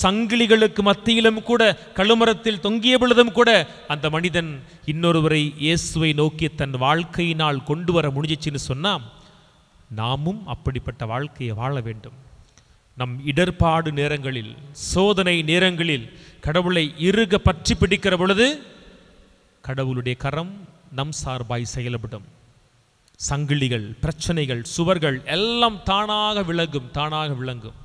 சங்கிலிகளுக்கு மத்தியிலும் கூட, கழுமரத்தில் தொங்கிய பொழுதும் கூட அந்த மனிதன் இன்னொருவரை இயேசுவை நோக்கி தன் வாழ்க்கையினால் கொண்டு வர முடிஞ்சிச்சுன்னு சொன்னால் நாமும் அப்படிப்பட்ட வாழ்க்கையை வாழ வேண்டும். நம் இடர்பாடு நேரங்களில், சோதனை நேரங்களில் கடவுளை இறுக பற்றி பிடிக்கிற பொழுது கடவுளுடைய கரம் நம் சார்பாய் செயல்படும். சங்கிலிகள், பிரச்சனைகள், சுவர்கள் எல்லாம் தானாக விளங்கும்.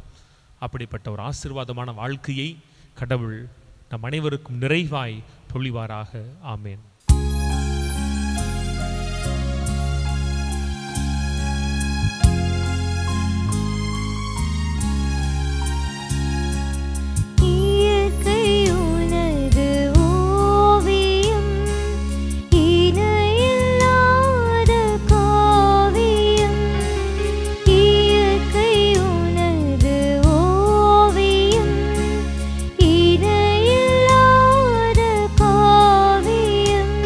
அப்படிப்பட்ட ஒரு ஆசீர்வாதமான வாழ்க்கையை கடவுள் நம் அனைவருக்கும் நிறைவாய் பொழிவாராக. ஆமேன். காவியம்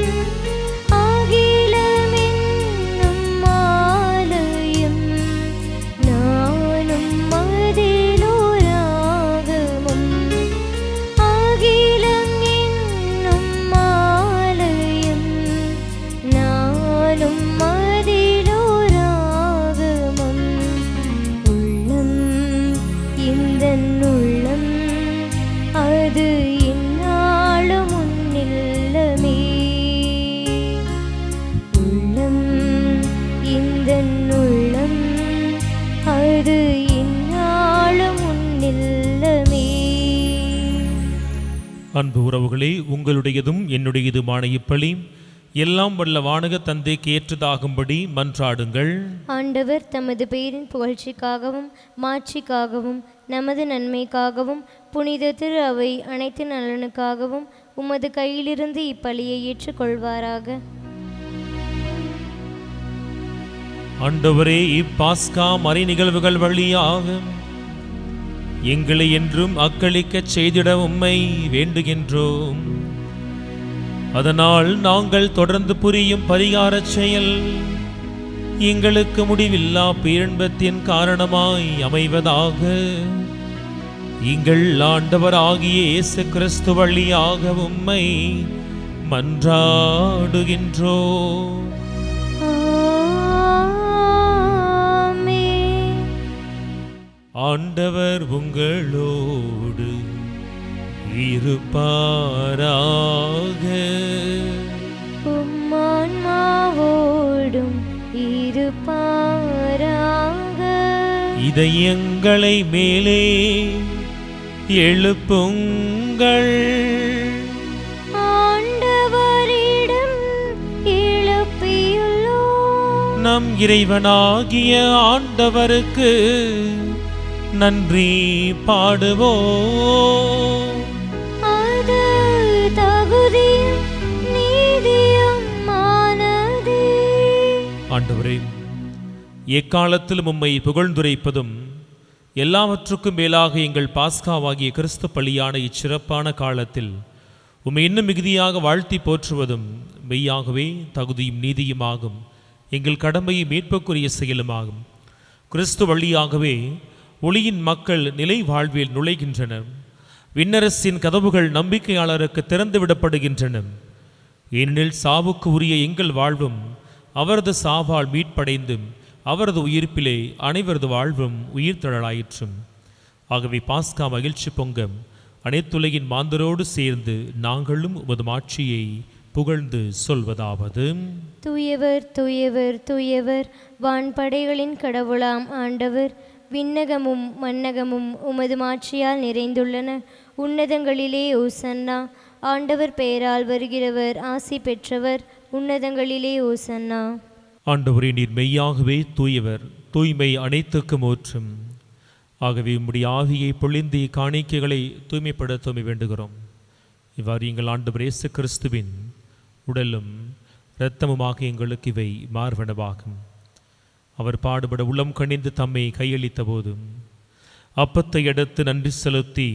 அன்பு உறவுகளே, உங்களுடையதும் என்னுடையதுமான இப்பலி எல்லாம் வல்ல வானக தந்தைக்கு ஏற்றதாகும்படி மன்றாடுங்கள். ஆண்டவர் தமது பெயரின் புகழ்ச்சிக்காகவும் மாட்சிக்காகவும் நமது நன்மைக்காகவும் புனித திரு அவை அனைத்து நலனுக்காகவும் உமது கையிலிருந்து இப்பலியை ஏற்றுக்கொள்வாராக. ஆண்டவரே, இப்பாஸ்கா மறை நிகழ்வுகள் வழியாக எங்களை என்றும் அக்களிக்கச் செய்திட உம்மை வேண்டுகின்றோம். அதனால் நாங்கள் தொடர்ந்து புரியும் பரிகாரச் செயல் எங்களுக்கு முடிவில்லா பேரின்பத்தின் காரணமாய் அமைவதாக. எங்கள் ஆண்டவராகிய இயேசு கிறிஸ்து வழியாக உம்மை மன்றாடுகின்றோம். ஆண்டவர் உங்களோடு இருப்பாராக. உம்மான்மாவோடும் இருப்பாராக. இதயங்களை மேலே எழுப்புங்கள். ஆண்டவரிடம் எழுப்பியுள்ளோம். நம் இறைவனாகிய ஆண்டவருக்கு நன்றி பாடுவோம். அது தகுதியும் நீதியுமானதே. ஆண்டவரே, எக்காலத்திலும் உம்மை புகழ்ந்துரைப்பதும் எல்லாவற்றுக்கும் மேலாக எங்கள் பாஸ்காவாகிய கிறிஸ்து பலியான இச்சிறப்பான காலத்தில் உம்மை இன்னும் மிகுதியாக வாழ்த்தி போற்றுவதும் மெய்யாகவே தகுதியும் நீதியுமாகும். எங்கள் கடமையை மீட்புக்குரிய செயலுமாகும். கிறிஸ்து வழியாகவே ஒளியின் மக்கள் நிலை வாழ்வில் நுழைகின்றனர். விண்ணரசின் கதவுகள் நம்பிக்கையாளருக்கு திறந்து விடப்படுகின்றன. ஏனெனில் சாவுக்கு உரிய எங்கள் வாழ்வும் அவரது சாவால் மீட்படைந்தும் அவரது உயிர்ப்பிலே அனைவரது வாழ்வும் உயிர்த்தழலாயிற்றும். ஆகவே பாஸ்கா மகிழ்ச்சி பொங்க அனைத்துலகின் மாந்தரோடு சேர்ந்து நாங்களும் உமது மாட்சியை புகழ்ந்து சொல்வதாவது: தூயவர் தூயவர் தூயவர், வான்படைகளின் கடவுளாம் ஆண்டவர். விண்ணகமும் மன்னகமும் உமது மாட்சியால் நிறைந்துள்ளன. உன்னதங்களிலே ஓசன்னா. ஆண்டவர் பெயரால் வருகிறவர் ஆசி பெற்றவர். உன்னதங்களிலே ஓசன்னா. ஆண்டவரே, நீர் மெய்யாகவே தூயவர், தூய்மை அனைத்துக்கும் ஊற்றும். ஆகவே உம்முடைய ஆவியை பொழிந்து காணிக்கைகளை தூய்மைப்படுத்த வேண்டுகிறோம். இவ்வாறு எங்கள் ஆண்டவர் இயேசு கிறிஸ்துவின் உடலும் இரத்தமுமாக எங்களுக்கு இவை மார்பனவாகும். அவர் பாடுபட உளம் கனிந்து தம்மை கையளித்த போதும் அப்பத்தை எடுத்து நன்றி செலுத்தி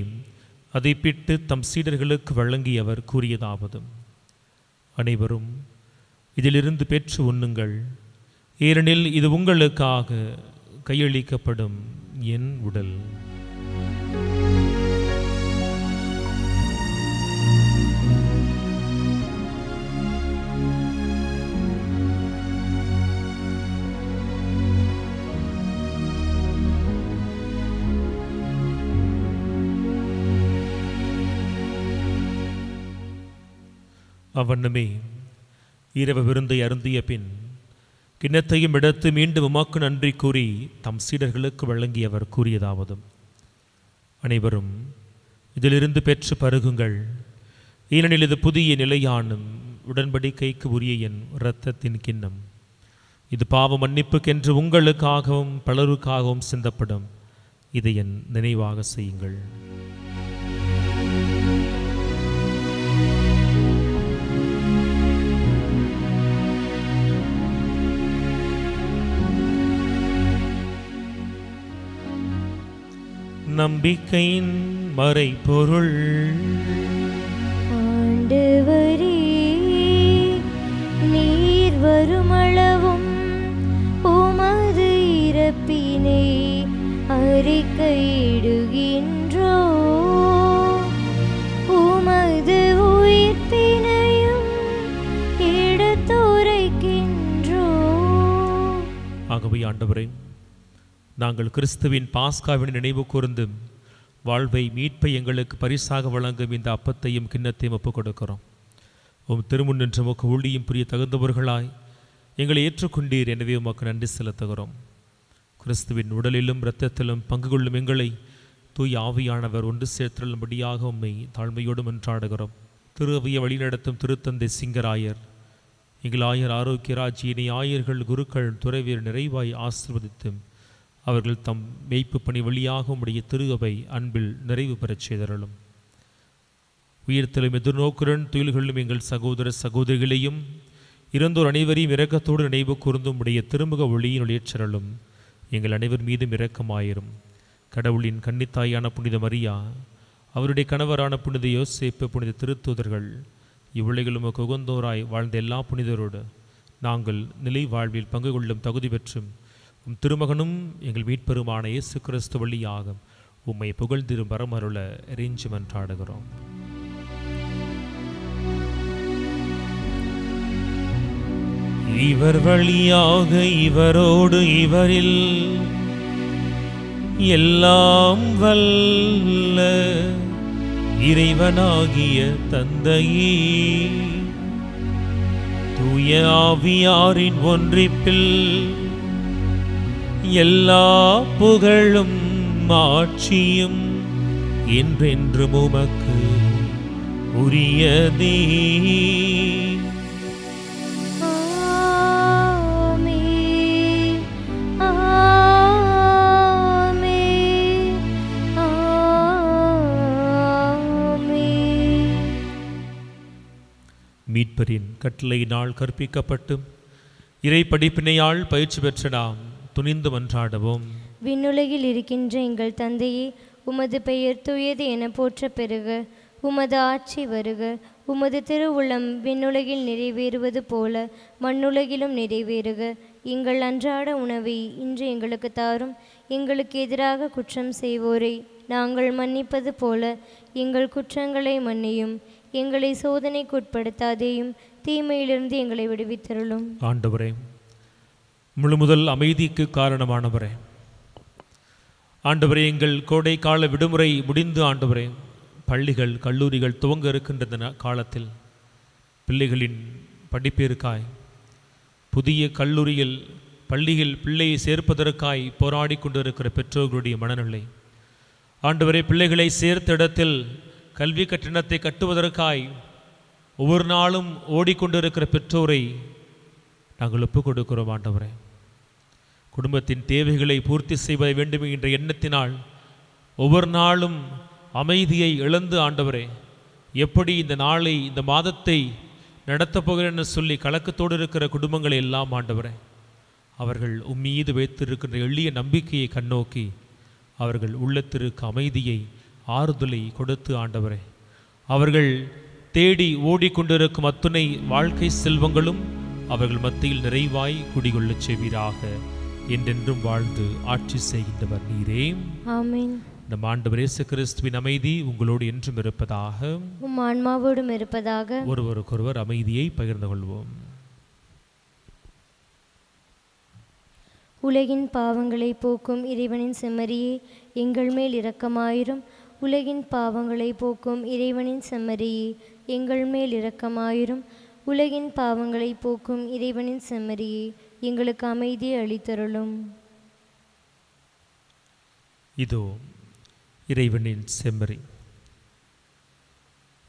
அதை பிட்டு தம் சீடர்களுக்கு வழங்கி அவர் கூறியதாவது: அனைவரும் இதிலிருந்து பெற்று உண்ணுங்கள், ஏனெனில் இது உங்களுக்காக கையளிக்கப்படும் என் உடல். அவ்வண்ணமே இரவு விருந்தை அருந்திய பின் கிண்ணத்தையும் எடுத்து மீண்டும் உமக்கு நன்றி கூறி தம் சீடர்களுக்கு வழங்கி அவர் கூறியதாவது: அனைவரும் இதிலிருந்து பெற்று பருகுங்கள், ஏனெனில் இது புதிய நிலையான உடன்படிக்கைக்கு உரிய என் இரத்தத்தின் கிண்ணம். இது பாவ மன்னிப்புக்கென்று உங்களுக்காகவும் பலருக்காகவும் சிந்தப்படும். இதை என் நினைவாக செய்யுங்கள். நம்பிக்கையின் மறைபொருள். ஆண்டவரே, நீர் வருமளவும் உமது இறப்பினை அறிக்கையிடுகின்றோ, உமது உயிர்ப்பினையும் எடுத்துரைக்கின்றோ. ஆகவே ஆண்டவரே, நாங்கள் கிறிஸ்துவின் பாஸ்காவின் நினைவு கூர்ந்து வாழ்வை மீட்பை எங்களுக்கு பரிசாக வழங்கும் இந்த அப்பத்தையும் கிண்ணத்தையும் ஒப்புக் கொடுக்கிறோம். உம் திருமுன் நின்று உமக்கு ஊழியும் புரிய தகுந்தவர்களாய் எங்களை ஏற்றுக்கொண்டீர். எனவே உமக்கு நன்றி செலுத்துகிறோம். கிறிஸ்துவின் உடலிலும் இரத்தத்திலும் பங்கு கொள்ளும் எங்களை தூய் ஆவியானவர் ஒன்று சேர்த்தலும்படியாக உம்மை தாழ்மையோடு மன்றாடுகிறோம். திரு அவையை வழிநடத்தும் திருத்தந்தை சிங்கராயர், எங்கள் ஆயர் ஆரோக்கியராஜியினை ஆயர்கள், குருக்கள், துறவியர் நிறைவாய் ஆசீர்வதித்து அவர்கள் தம் மெய்ப்பு பணி வழியாக உம்முடைய திரு அவை அன்பில் நிறைவு பெறச் செய்தருளும். உயிர்த்தலும் எதிர்நோக்குடன் துயில்களும் எங்கள் சகோதர சகோதரிகளையும் இறந்தோர் அனைவரையும் இரக்கத்தோடு நினைவு கூர்ந்தும் உடைய திருமுக ஒளியின் ஒளியேற்றலும் எங்கள் அனைவர் மீதும் இரக்கமாயிரும். கடவுளின் கன்னித்தாயான புனித மரியா, அவருடைய கணவரான புனித யோசேப்பு, புனித திருத்தூதர்கள், இவ்வுலகிலும் உகந்தோராய் வாழ்ந்த எல்லா புனிதரோடு நாங்கள் நிலை வாழ்வில் பங்கு கொள்ளும் தகுதி பெற்றும் உம் திருமகனும் எங்கள் மீட்பெருமான இயேசு கிறிஸ்து வழியாக உம்மை புகழ்ந்திரும் வரமருள இறைஞ்சி மன்றாடுகிறோம். இவர் வழியாக இவரோடு இவரில் எல்லாம் வல்ல இறைவனாகிய தந்தையே, தூய ஆவியாரின் ஒன்றிப்பில் எல்லா புகழும் ஆட்சியும் என்றென்றும் உமக்கு உரியதே. மீட்பரின் கட்டளையினால் கற்பிக்கப்பட்டு இறை படிப்பினையால் பயிற்சி பெற்ற நாம் துணிந்து மன்றாடுவோம். விண்ணுலகில் இருக்கின்ற எங்கள் தந்தையே, உமது பெயர் தூயது என போற்ற பெறுக. உமது ஆட்சி வருக. உமது திருவுளம் விண்ணுலகில் நிறைவேறுவது போல மண்ணுலகிலும் நிறைவேறுக. எங்கள் அன்றாட உணவை இன்று எங்களுக்கு தாரும். எங்களுக்கு எதிராக குற்றம் செய்வோரை நாங்கள் மன்னிப்பது போல எங்கள் குற்றங்களை மன்னியும். எங்களை சோதனைக்குட்படுத்தாதேயும், தீமையிலிருந்து எங்களை விடுவித்தருளும். ஆண்டவரே, முழு முதல் அமைதிக்கு காரணமானவரே, ஆண்டவரே, எங்கள் கோடை கால விடுமுறை முடிந்து ஆண்டவரே பள்ளிகள் கல்லூரிகள் துவங்க இருக்கின்ற காலத்தில் பிள்ளைகளின் படிப்பிற்காய் புதிய கல்லூரியில் பள்ளியில் பிள்ளையை சேர்ப்பதற்காய் போராடி கொண்டிருக்கிற பெற்றோர்களுடைய மனநிலை, ஆண்டவரே, பிள்ளைகளை சேர்த்த இடத்தில் கல்வி கட்டணத்தை கட்டுவதற்காய் ஒவ்வொரு நாளும் ஓடிக்கொண்டிருக்கிற பெற்றோரை நாங்கள் ஒப்புக் கொடுக்கிறோம். ஆண்டவரே, குடும்பத்தின் தேவைகளை பூர்த்தி செய்ய வேண்டும் என்ற எண்ணத்தினால் ஒவ்வொரு நாளும் அமைதியை இழந்து ஆண்டவரே எப்படி இந்த நாளை இந்த மாதத்தை நடத்தப் போகிறேன்னு சொல்லி கலக்கத்தோடு இருக்கிற குடும்பங்களை எல்லாம் ஆண்டவரே அவர்கள் உம்மீது வைத்திருக்கின்ற எளிய நம்பிக்கையை கண்ணோக்கி அவர்கள் உள்ளத்திற்கு அமைதியை ஆறுதலை கொடுத்து ஆண்டவரே அவர்கள் தேடி ஓடிக்கொண்டிருக்கும் அத்துணை வாழ்க்கை செல்வங்களும் அவர்கள் மத்தியில் நிறைவாய் குடிகொள்ளச் செய்வீராக. என்றென்றும் வாழ்ந்து ஆட்சி செய்கின்றவர் நீரே. ஆமென். நம் ஆண்டவர் இயேசு கிறிஸ்துவின் அமைதி உங்களோடு என்றும் இருப்பதாக, உம் ஆன்மாவோடும் இருப்பதாக. ஒருவருக்கொருவர் அமைதியை பகிர்ந்து கொள்வோம். உலகின் பாவங்களை போக்கும் இறைவனின் செம்மறியே, எங்கள் மேல் இரக்கமாயிரும். உலகின் பாவங்களை போக்கும் இறைவனின் செம்மறியே, எங்கள் மேல் இரக்கமாயிரும். உலகின் பாவங்களை போக்கும் இறைவனின் செம்மறியே, எங்களுக்கு அமைதியை அளித்தருளும். இதோ இறைவனின் செம்மறி,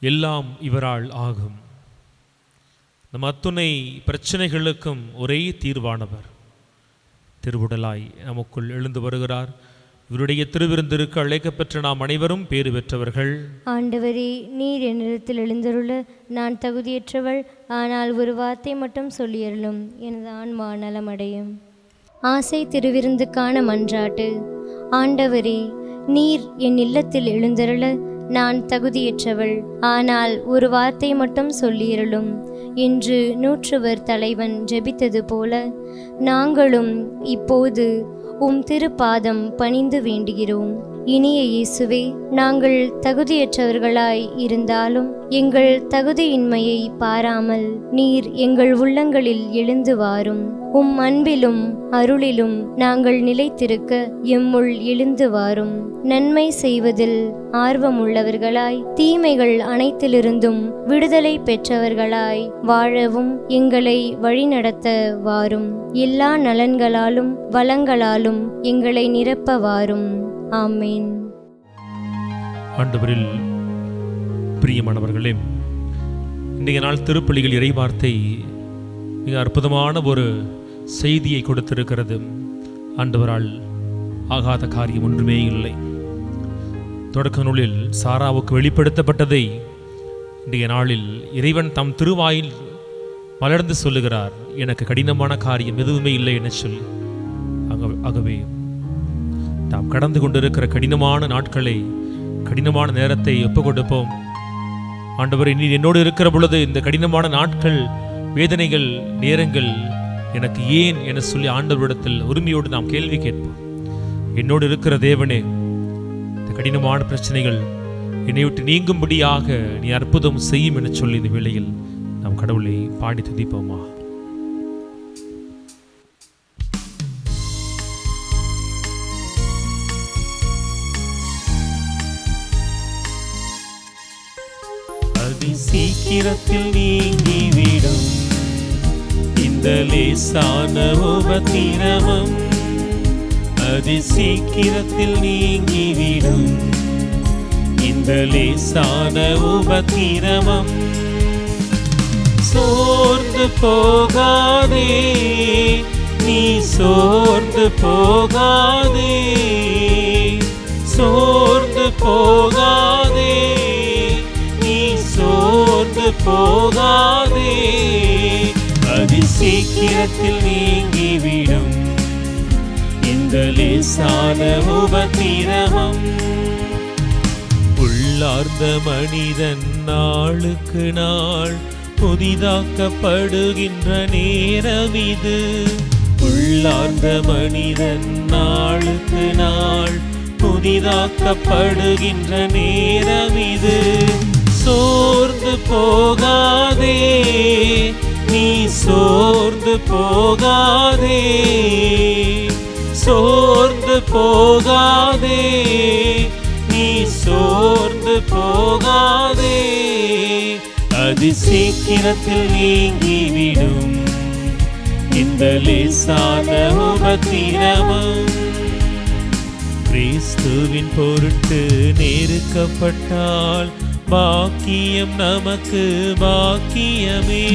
எல்லாம் இவரால் ஆகும். நம் அத்துணை பிரச்சனைகளுக்கும் ஒரே தீர்வானவர் திருவுடலாய் நமக்குள் எழுந்து வருகிறார். இவருடைய திருவிருந்திற்கு அழைக்கப்பெற்ற நாம் அனைவரும் பேறு பெற்றவர்கள். ஆண்டவரே, நீர் என்னிடத்தில் எழுந்தருள நான் தகுதியற்றவள். ஆனால் ஒரு வார்த்தை மட்டும் சொல்லியருளும், எனது ஆன்மா நலமடையும். ஆசை திருவிருந்துக்கான மன்றாட்டு. ஆண்டவரே, நீர் என் இல்லத்தில் எழுந்தருள நான் தகுதியற்றவள். ஆனால் ஒரு வார்த்தை மட்டும் சொல்லியருளும் என்று நூற்றுவர் தலைவன் ஜெபித்தது போல நாங்களும் இப்போது உம் திருப்பாதம் பணிந்து வேண்டுகிறோம். இனிய இயேசுவே, நாங்கள் தகுதியற்றவர்களாய் இருந்தாலும் எங்கள் தகுதியின்மையை பாராமல் நீர் எங்கள் உள்ளங்களில் எழுந்து வாரும். உம் அன்பிலும் அருளிலும் நாங்கள் நிலைத்திருக்க எம்முள் எழுந்து வாரும். நன்மை செய்வதில் ஆர்வமுள்ளவர்களாய் தீமைகள் அனைத்திலிருந்தும் விடுதலை பெற்றவர்களாய் வாழவும் எங்களை வழிநடத்த வாரும். எல்லா நலன்களாலும் வளங்களாலும் எங்களை நிரப்ப வாரும். ஆமேன். ஆண்டவரில் பிரியமானவர்களே, இன்றைய நாள் திருப்பலிகள் இறைவார்த்தை மிக அற்புதமான ஒரு செய்தியை கொடுத்திருக்கிறது. ஆண்டவரால் ஆகாத காரியம் ஒன்றுமே இல்லை. தொடக்க நூலில் சாராவுக்கு வெளிப்படுத்தப்பட்டதை இன்றைய நாளில் இறைவன் தம் திருவாயில் மலர்ந்து சொல்லுகிறார், எனக்கு கடினமான காரியம் எதுவுமே இல்லை என சொல்லி. ஆகவே நாம் கடந்து கொண்டிருக்கிற கடினமான நாட்களை, கடினமான நேரத்தை ஒப்புக் கொடுப்போம். ஆண்டவர், நீ என்னோடு இருக்கிற பொழுது இந்த கடினமான நாட்கள், வேதனைகள், நேரங்கள் எனக்கு ஏன் என சொல்லி ஆண்டவரிடத்தில் உரிமையோடு நாம் கேள்வி கேட்போம். என்னோடு இருக்கிற தேவனே, இந்த கடினமான பிரச்சனைகள் என்னை விட்டு நீங்கும்படியாக நீ அற்புதம் செய்யும் என சொல்லி இந்த வேளையில் நாம் கடவுளை பாடி துதிப்போமா. அதி சீக்கிரத்தில் நீங்கிவிடும் இந்த லேசான உபத்திரவம், அதி சீக்கிரத்தில் நீங்கிவிடும் இந்த லேசான உபத்திரவம். சோர்ந்து போகாதே, நீ சோர்ந்து போகாதே, சோர்ந்து போகாதே, நீ சோர்ந்து போகாதே, அதி சீக்கிரத்தில் நீங்கிவிடும் இந்த லேசான உபத்திரவம். உள்ளார்ந்த மனிதன் நாளுக்கு நாள் புதிதாக்கப்படுகின்ற நேரம் இது. உள்ளார்ந்த மனிதன் நாளுக்கு நாள் புதிதாக்கப்படுகின்ற நேரம் இது. சோர்ந்து போகாதே, நீ சோர்ந்து போகாதே, சோர்ந்து போகாதே, நீ சோர்ந்து போகாதே, அதி சீக்கிரத்தில் நீங்கிவிடும் இந்த லேசான உபத்திரவம். கிறிஸ்துவின் பொருட்டு நெருக்கப்பட்டால் பாக்கியம் நமக்கு பாக்கியமே.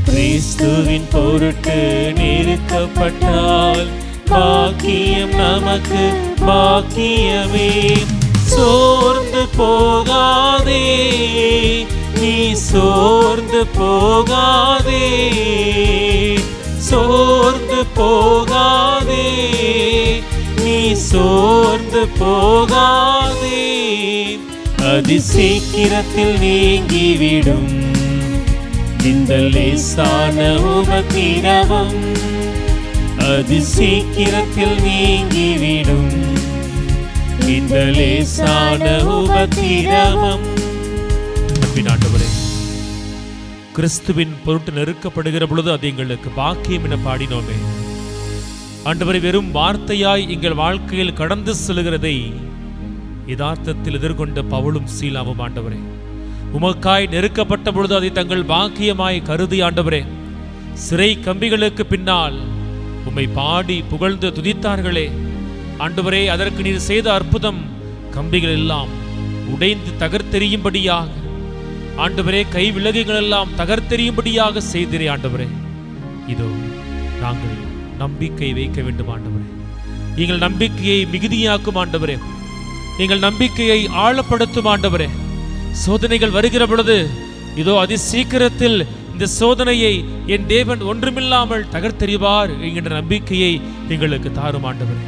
கிறிஸ்துவின் பொருட்டு நெருக்கப்பட்டால் பாக்கியம் நமக்கு பாக்கியமே. சோர்ந்து போகாதே, நீ சோர்ந்து போகாதே, சோர்ந்து போகாதே, நீ சோர்ந்து போகாதே, அதி சீக்கிரத்தில் நீங்கிவிடும் இந்த லேசான உபத்திரவம். அதி சீக்கிரத்தில் நீங்கிவிடும் இந்த லேசான உபத்திரவம். ஆண்டவரே, கிறிஸ்துவின் பொருட்டு நெருக்கப்படுகிற பொழுது அது எங்களுக்கு பாக்கியம் என பாடினோமே. ஆண்டவரை, வெறும் வார்த்தையாய் எங்கள் வாழ்க்கையில் கடந்து செல்கிறதை யதார்த்தத்தில் எதிர்கொண்ட பவுலும் சீலாவும் ஆண்டவரே, உமக்காய் நெருக்கப்பட்ட பொழுது அதை தங்கள் பாக்கியமாய் கருதி ஆண்டவரே, சிறை கம்பிகளுக்கு பின்னால் உம்மை பாடி புகழ்ந்து துதித்தார்களே. ஆண்டவரே, அதற்கு நீர் செய்த அற்புதம், கம்பிகள் எல்லாம் உடைந்து தகர்த்தெறியும்படியாக, ஆண்டவரே, கை விலகுகள் எல்லாம் தகர்த்தெறியும்படியாக செய்திரே. ஆண்டவரே, இதோ நாங்கள் நம்பிக்கை வைக்க வேண்டும். ஆண்டவரே, எங்கள் நம்பிக்கையை மிகுதியாக்கும். ஆண்டவரே, எங்கள் நம்பிக்கையை ஆழப்படுத்தும். ஆண்டவரே, சோதனைகள் வருகிற பொழுது இதோ அதி சீக்கிரத்தில் இந்த சோதனையை என் தேவன் ஒன்றுமில்லாமல் தகர்த்தெறிவார் என்கின்ற நம்பிக்கையை எங்களுக்கு தாரும். ஆண்டவரே,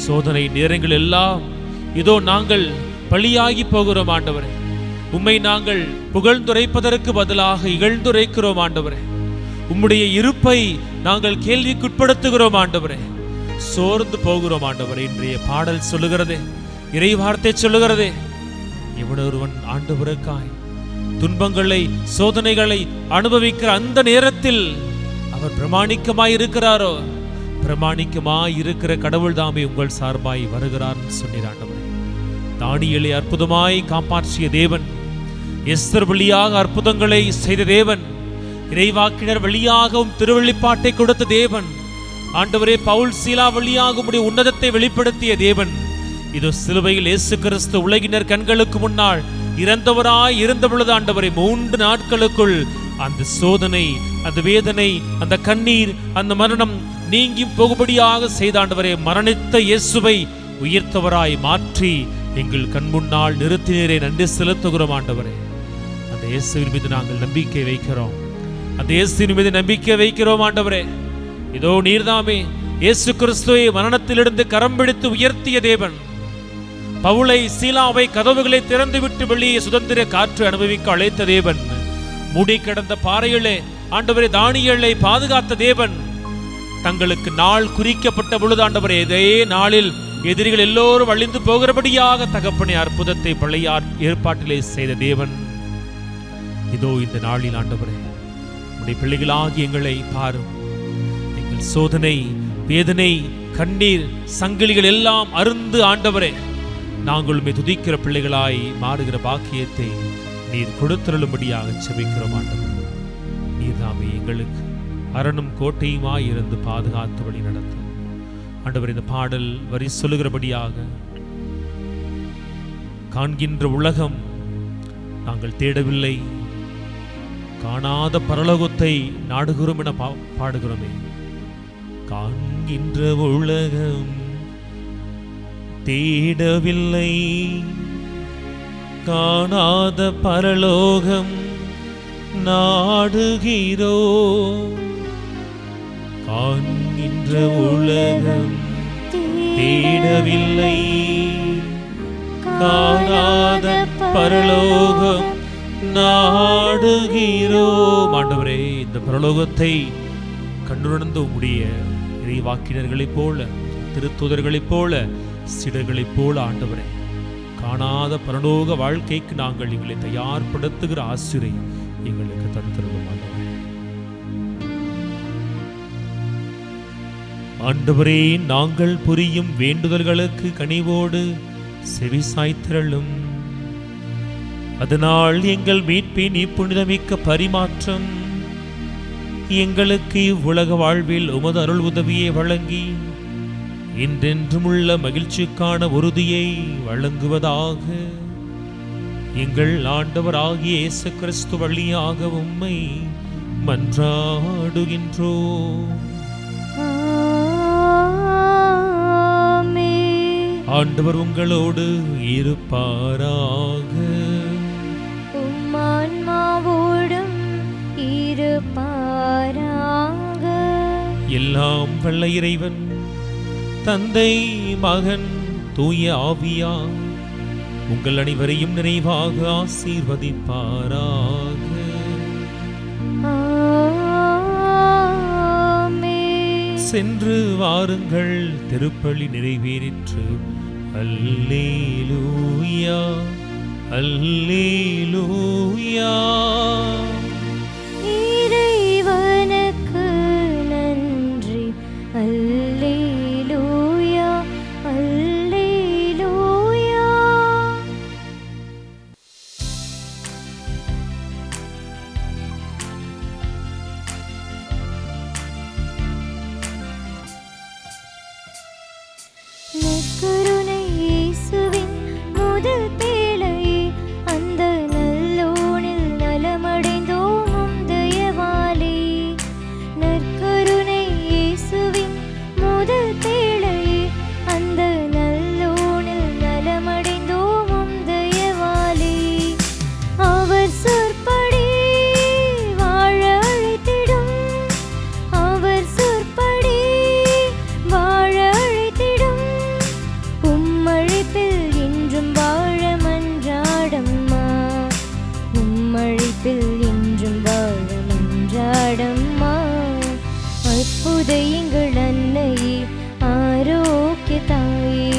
சோதனை நேரங்கள் எல்லாம் இதோ நாங்கள் பலியாகி போகிறோம். ஆண்டவரே, உம்மை நாங்கள் புகழ்ந்துரைப்பதற்கு பதிலாக இகழ்ந்துரைக்கிறோம். ஆண்டவரே, உம்முடைய இருப்பை நாங்கள் கேள்விக்குட்படுத்துகிறோம். ஆண்டவரே, சோர்ந்து போகிறோம். ஆண்டவரே, இன்றைய பாடல் சொல்லுகிறதே, இறை வார்த்தை சொல்லுகிறதே, எவனொருவன் ஆண்டவருக்காய் துன்பங்களை சோதனைகளை அனுபவிக்கிற அந்த நேரத்தில் அவர் பிரமாணிக்கமாய் இருக்கிறாரோ, பிரமாணிக்கமாய் இருக்கிற கடவுள் தாமே உங்கள் சார்பாய் வருகிறார் சொன்னார். ஆண்டவரே, தானியேலை அற்புதமாய் காப்பாற்றிய தேவன், எஸ்தர் வழியாக அற்புதங்களை செய்த தேவன், இறைவாக்கினர் வழியாகவும் திருவெளிப்பாட்டை கொடுத்த தேவன், ஆண்டவரே, பவுல் சீலா வழியாக உம்முடைய உன்னதத்தை வெளிப்படுத்திய தேவன், இதோ சிலுவையில் இயேசு கிறிஸ்து உலகினர் கண்களுக்கு முன்னால் இறந்தவராய் இருந்த பொழுது ஆண்டவரை 3 நாட்களுக்குள் அந்த சோதனை, அந்த வேதனை, அந்த கண்ணீர், அந்த மரணம் நீங்கி போகும்படியாக செய்த ஆண்டவரே, மரணித்த இயேசுவை உயிர்த்தவராய் மாற்றி எங்கள் கண் முன்னால் நிறுத்தினரே, நன்றி செலுத்துகிறோம் ஆண்டவரே. அந்த இயேசுவின் மீது நாங்கள் நம்பிக்கை வைக்கிறோம். அந்த இயேசுவின் மீது நம்பிக்கை வைக்கிறோம் ஆண்டவரே. இதோ நீர்தாமே இயேசு கிறிஸ்துவை மரணத்திலிருந்து கரம் பிடித்து உயர்த்திய தேவன். பவுலை, சீலாவை கதவுகளை திறந்துவிட்டு வெளியே சுதந்திர காற்று அனுபவிக்க அழைத்த தேவன். மூடி கிடந்த பாறைகளே ஆண்டவரே தானியேலை பாதுகாத்த தேவன். தங்களுக்கு நாள் குறிக்கப்பட்ட பொழுது ஆண்டவரே, இதே நாளில் எதிரிகள் எல்லோரும் அழிந்து போகிறபடியாக தகப்பனே அற்புதத்தை பழைய ஏற்பாட்டிலே செய்த தேவன். இதோ இந்த நாளில் ஆண்டவரே, உடைய பிள்ளைகளாகி எங்களை பாரும். எங்கள் சோதனை, வேதனை, கண்ணீர், சங்கிலிகள் எல்லாம் அருந்து ஆண்டவரே, நாங்களுமே துதிக்கிற பிள்ளைகளாய் மாறுகிற பாக்கியத்தை நீர் கொடுத்தருளும்படியாக செபிக்கிறோம் ஆண்டவர். நீர் தாமே எங்களுக்கு அரணும் கோட்டையுமாய் இருந்து பாதுகாத்து வழி நடத்தும் ஆண்டவர். இந்த பாடல் வரி சொல்லுகிறபடியாக, காண்கின்ற உலகம் நாங்கள் தேடவில்லை, காணாத பரலோகத்தை நாடுகிறோம் என பாடுகிறோமே. காண்கின்ற உலகம் தேடவில்லை, காணாத பரலோகம் நாடுகிறோ. காண்கின்ற உலகம் தேடவில்லை, காணாத பரலோகம் நாடுகிறோ. ஆண்டவரே, இந்த பரலோகத்தை கண்டுணர்ந்து உம்முடைய இறைவாக்கினர்களைப் போல, திருத்தூதர்களைப் போல, சிடர்களைப் போல ஆண்டவரே, காணாத பரலோக வாழ்க்கைக்கு நாங்கள் எங்களை தயார்படுத்துகிற ஆசிரை எங்களுக்கு தந்திருக்கும் ஆண்டவரே. ஆண்டவரே, நாங்கள் புரியும் வேண்டுதல்களுக்கு கனிவோடு செவி சாய்த்திரளும். அதனால் எங்கள் மீட்பின் இப்புனிதமிக்க பரிமாற்றம் எங்களுக்கு இவ்வுலக வாழ்வில் உமது அருள் உதவியை வழங்கி என்றென்றுமுள்ள மகிழ்ச்சிக்கான உறுதியை வழங்குவதாக. எங்கள் ஆண்டவராகிய இயேசு கிறிஸ்து வழியாக உம்மை மன்றாடுகின்றோம். ஆண்டவர் உங்களோடு இருப்பாராக. உம்மான்மாவோடும் இருப்பாராக. எல்லாம் வல்ல இறைவன் தந்தை, மகன், தூய ஆவியா உங்கள் அனைவரையும் நிறைவாக ஆசீர்வதிப்பாராக. சென்று வாருங்கள், திருப்பலி நிறைவேறிற்று. அல்லேலூயா, அல்லேலூயா. இறைவனுக்கு நன்றி. அல்லேலூயா, அல்லேலூயா. நற்கருணை இயேசுவின் முதல் பேழையே, அந்த நல்லோனில் நலமடைந்தோம் உம் தயவாலே. நற்கருணை இயேசுவின் முதல் பேழையே, அந்த நல்லோனில் நலமடைந்தோம் உம் தயவாலே. அவர் சொற்படி வாழ அழைத்திடும், அவர் சொற்படி வாழ அழைத்திடும். உம்மழைப்பில் என்றும் வாழ மன்றாடம்மா, உம்மழைப்பில் என்றும் வாழ மன்றாடம்மா. அற்புத எங்கள் அன்னையே, ஆரோக்கிய தாயே,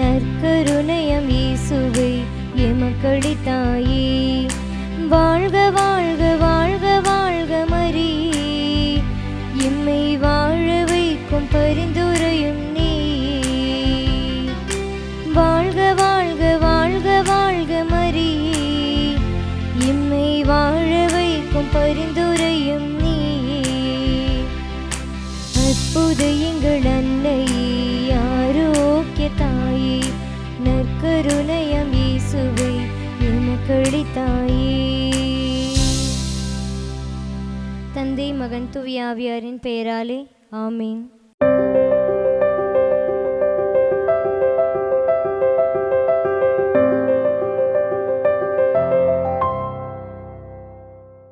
நற்கருணையம் இயேசுவை எமக்களித்தாயே. வாழ்க வாழ்க வாழ்க வாழ்க மரியே, எம்மை வாழ வைக்கும் பரிந்துரையும் நீயே. வாழ்க வாழ்க வாழ்க வாழ்க மரியே, எம்மை வாழ வைக்கும் பரிந்துரையும் நீயே. அற்புத எங்கள் அன்னையே, ஆரோக்கிய தாயே, தாயே. தந்தை மகன் தூய ஆவியாரின் பெயராலே ஆமீன்.